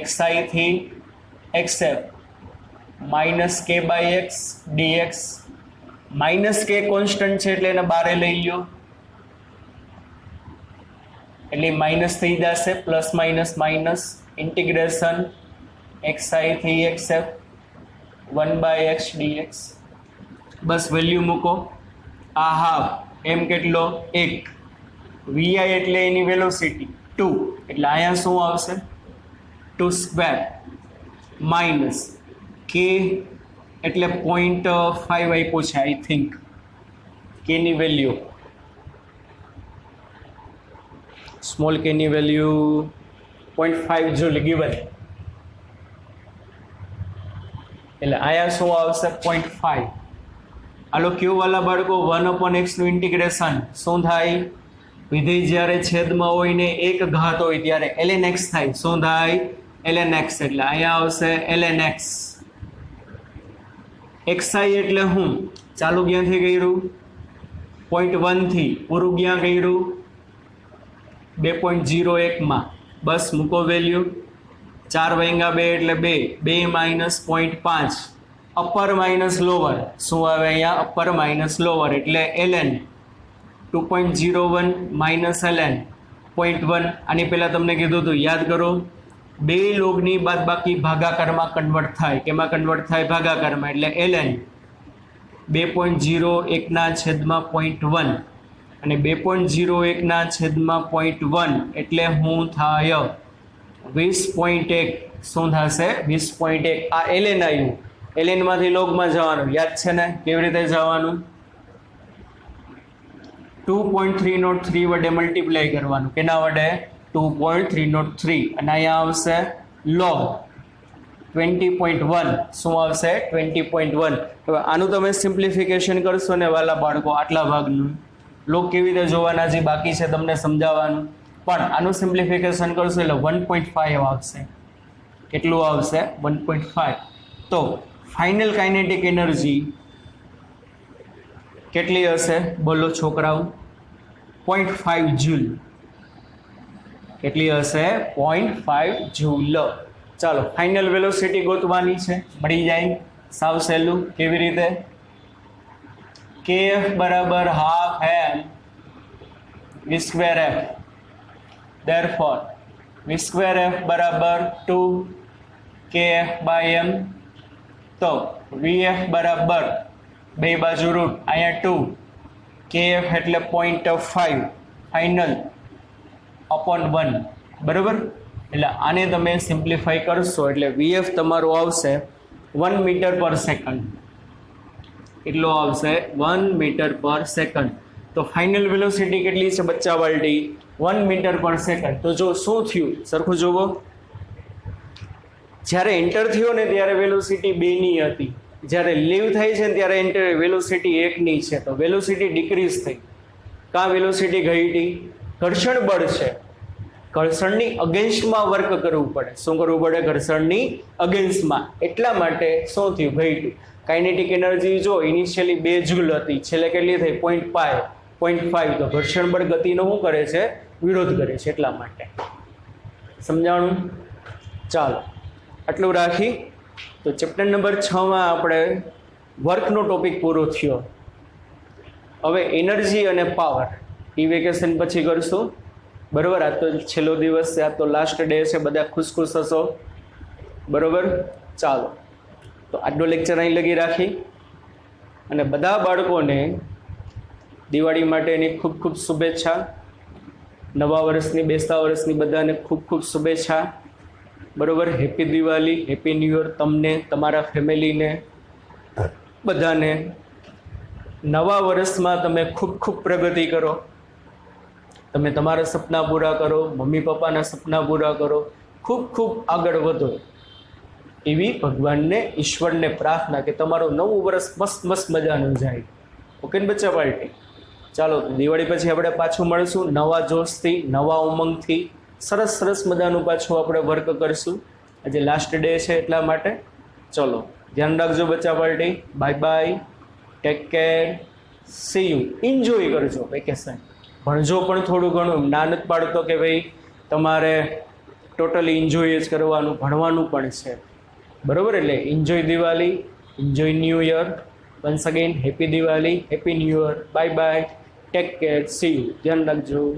xi થી xf minus K by X DX. Minus K constant છે એટલે એને બારે લઈ લ્યો એટલે માઇનસ થઈ જશે. Plus minus minus integration xi થી xf 1/x dx. બસ વેલ્યુ મૂકો. આ હાફ એમ કેટલો? 1. vi એટલે એની વેલોસિટી 2 એટલે અહીંયા શું આવશે? 2 સ્ક્વેર માઇનસ કે એટલે 0.5 આપ્યું છે આઈ થિંક. કે ની વેલ્યુ સ્મોલ કે ની વેલ્યુ 0.5 જુલ ગિવન. એટલે આયા શું આવશે? 0.5. હાલો ક્યુ વાલા બાળકો 1/x નું ઇન્ટિગ્રેશન શું થાય? વિધેય જ્યારે છેદમાં હોય ને એક ઘાત હોય ત્યારે ln x થાય. શું થાય? ln x. એટલે અહીંયા આવશે ln x. xi એટલે હું ચાલુ ક્યાંથી કર્યું? 0.1 થી પૂરું ક્યાં કર્યું? 2.01 માં. બસ મૂકો વેલ્યુ. 4 વાંગા 2 એટલે 2. 2 માઇનસ 0.5 અપર માઇનસ લોવર. શું આવે અહીંયા? અપર માઇનસ લોવર એટલે ln 2.01 માઇનસ ln 0.1. આની પહેલા તમને કીધું હતું, યાદ કરો. બે લોગની બાદબાકી ભાગાકારમાં કન્વર્ટ થાય. કેમાં કન્વર્ટ થાય? ભાગાકારમાં. એટલે ln 2.01 ના છેદમાં 0.1 અને 2.01 ના છેદમાં 0.1 એટલે શું થાય? 20.1. શું થશે? 20.1. આ ln આવ્યું. ln માંથી લોગમાં જવાનું યાદ છે ને? કેવી રીતે જવાનું? 2.303 વડે મલ્ટીપ્લાય કરવાનું. કેના વડે? 2.303. અને અહીંયા આવશે log 20.1. શું આવશે? 20.1. હવે આનું તમે સિમ્પ્લિફિકેશન કરશો ને વાલા બાળકો, આટલા ભાગનું લોગ કેવી રીતે જોવાના જે બાકી છે તમને સમજાવવાનું. પણ આનું સિમ્પ્લિફિકેશન કરશો એટલે 1.5 આવશે. કેટલું આવશે? 1.5. તો ફાઇનલ કાઇનેટિક એનર્જી કેટલી હશે? બોલો છોકરાઓ. 0.5 જૂલ. કેટલી હશે? 0.5 જૂલ. ચાલો ફાઇનલ વેલોસિટી ગોતવાની છે. મળી જાય સાવ સહેલું. કેવી રીતે? kf બરાબર હાફ એમ v square f. therefore v square f બરાબર 2 kf બાય m. તો vf બરાબર બે બાજુ રૂટ, અહીંયા 2 kf એટલે 0.5 ફાઇનલ અપોન 1. બરાબર? એટલે આને તમે સિમ્પ્લિફાઈ કરશો એટલે vf તમારું આવશે 1 મીટર પર સેકન્ડ. કેટલો આવશે? 1 મીટર પર સેકન્ડ. તો ફાઇનલ વેલોસિટી કેટલી છે બચ્ચા વાલટી? 1 મીટર પર સેકન્ડ. તો જો શું થયું સરખું જોવો. જ્યારે એન્ટર થયો ને ત્યારે વેલોસિટી 2 ની હતી. જ્યારે લીવ થાય છે ને ત્યારે એન્ટર વેલોસિટી 1 ની છે. તો વેલોસિટી ડિક્રીઝ થઈ. કાં વેલોસિટી ઘટી? ઘર્ષણ બળ છે. ઘર્ષણની અગેન્સ્ટમાં વર્ક કરવું પડે. શું કરવું પડે? ઘર્ષણની અગેન્સ્ટમાં. એટલા માટે શું થયું? ઘટ્યું. કાઇનેટિક એનર્જી જો ઇનિશિયલી 2 જૂલ હતી, છેલ્લે કેટલી થઈ? 0.5. તો ઘર્ષણ બળ ગતિનો શું કરે છે? વિરોધ કરે છે. એટલા માટે સમજાણું? ચાલો આટલું રાખી. તો ચેપ્ટર નંબર 6માં આપણે વર્કનો ટોપિક પૂરો થયો. હવે એનર્જી અને પાવર એ વેકેશન પછી કરશું. બરાબર? આ તો છેલ્લો દિવસ છે, આ તો લાસ્ટ ડે છે. બધા ખુશ હશો. બરાબર? ચાલો તો આજનો લેક્ચર અહીં લગી રાખી અને બધા બાળકોને દિવાળી માટેની ખૂબ ખૂબ શુભેચ્છા. નવા વર્ષની, બેસતા વર્ષની બધાને ખૂબ ખૂબ શુભેચ્છા. બરોબર, happy Diwali, happy new year તમને, તમારા ફેમિલીને, બધાને. નવા વર્ષમાં તમે ખૂબ ખૂબ પ્રગતિ કરો, તમે તમારા સપના પૂરા કરો, મમ્મી પપ્પાના સપના પૂરા કરો, ખૂબ ખૂબ આગળ વધો એવી ભગવાનને, ઈશ્વરને પ્રાર્થના કે તમારું નવું વર્ષ મસ્ત મસ્ત મજાનું જાય. ઓકે ને બચ્ચા પાર્ટી? ચાલો, દિવાળી પછી આપણે પાછું મળશું નવા જોશથી, નવા ઉમંગથી, સરસ સરસ મજાનું પાછું આપણે વર્ક કરશું. આજે લાસ્ટ ડે છે એટલા માટે. ચલો, ધ્યાન રાખજો બચ્ચા party. Bye bye, take care, C you. Enjoy કરજો વેકેશન. ભણજો પણ થોડું ઘણું, ના નથી પાડતો કે ભાઈ તમારે ટોટલી એન્જોય જ કરવાનું, ભણવાનું પણ છે. બરોબર, એટલે enjoy Diwali, enjoy new year. Once again happy Diwali, happy new year. Bye bye, take care, C you. ધ્યાન રાખજો.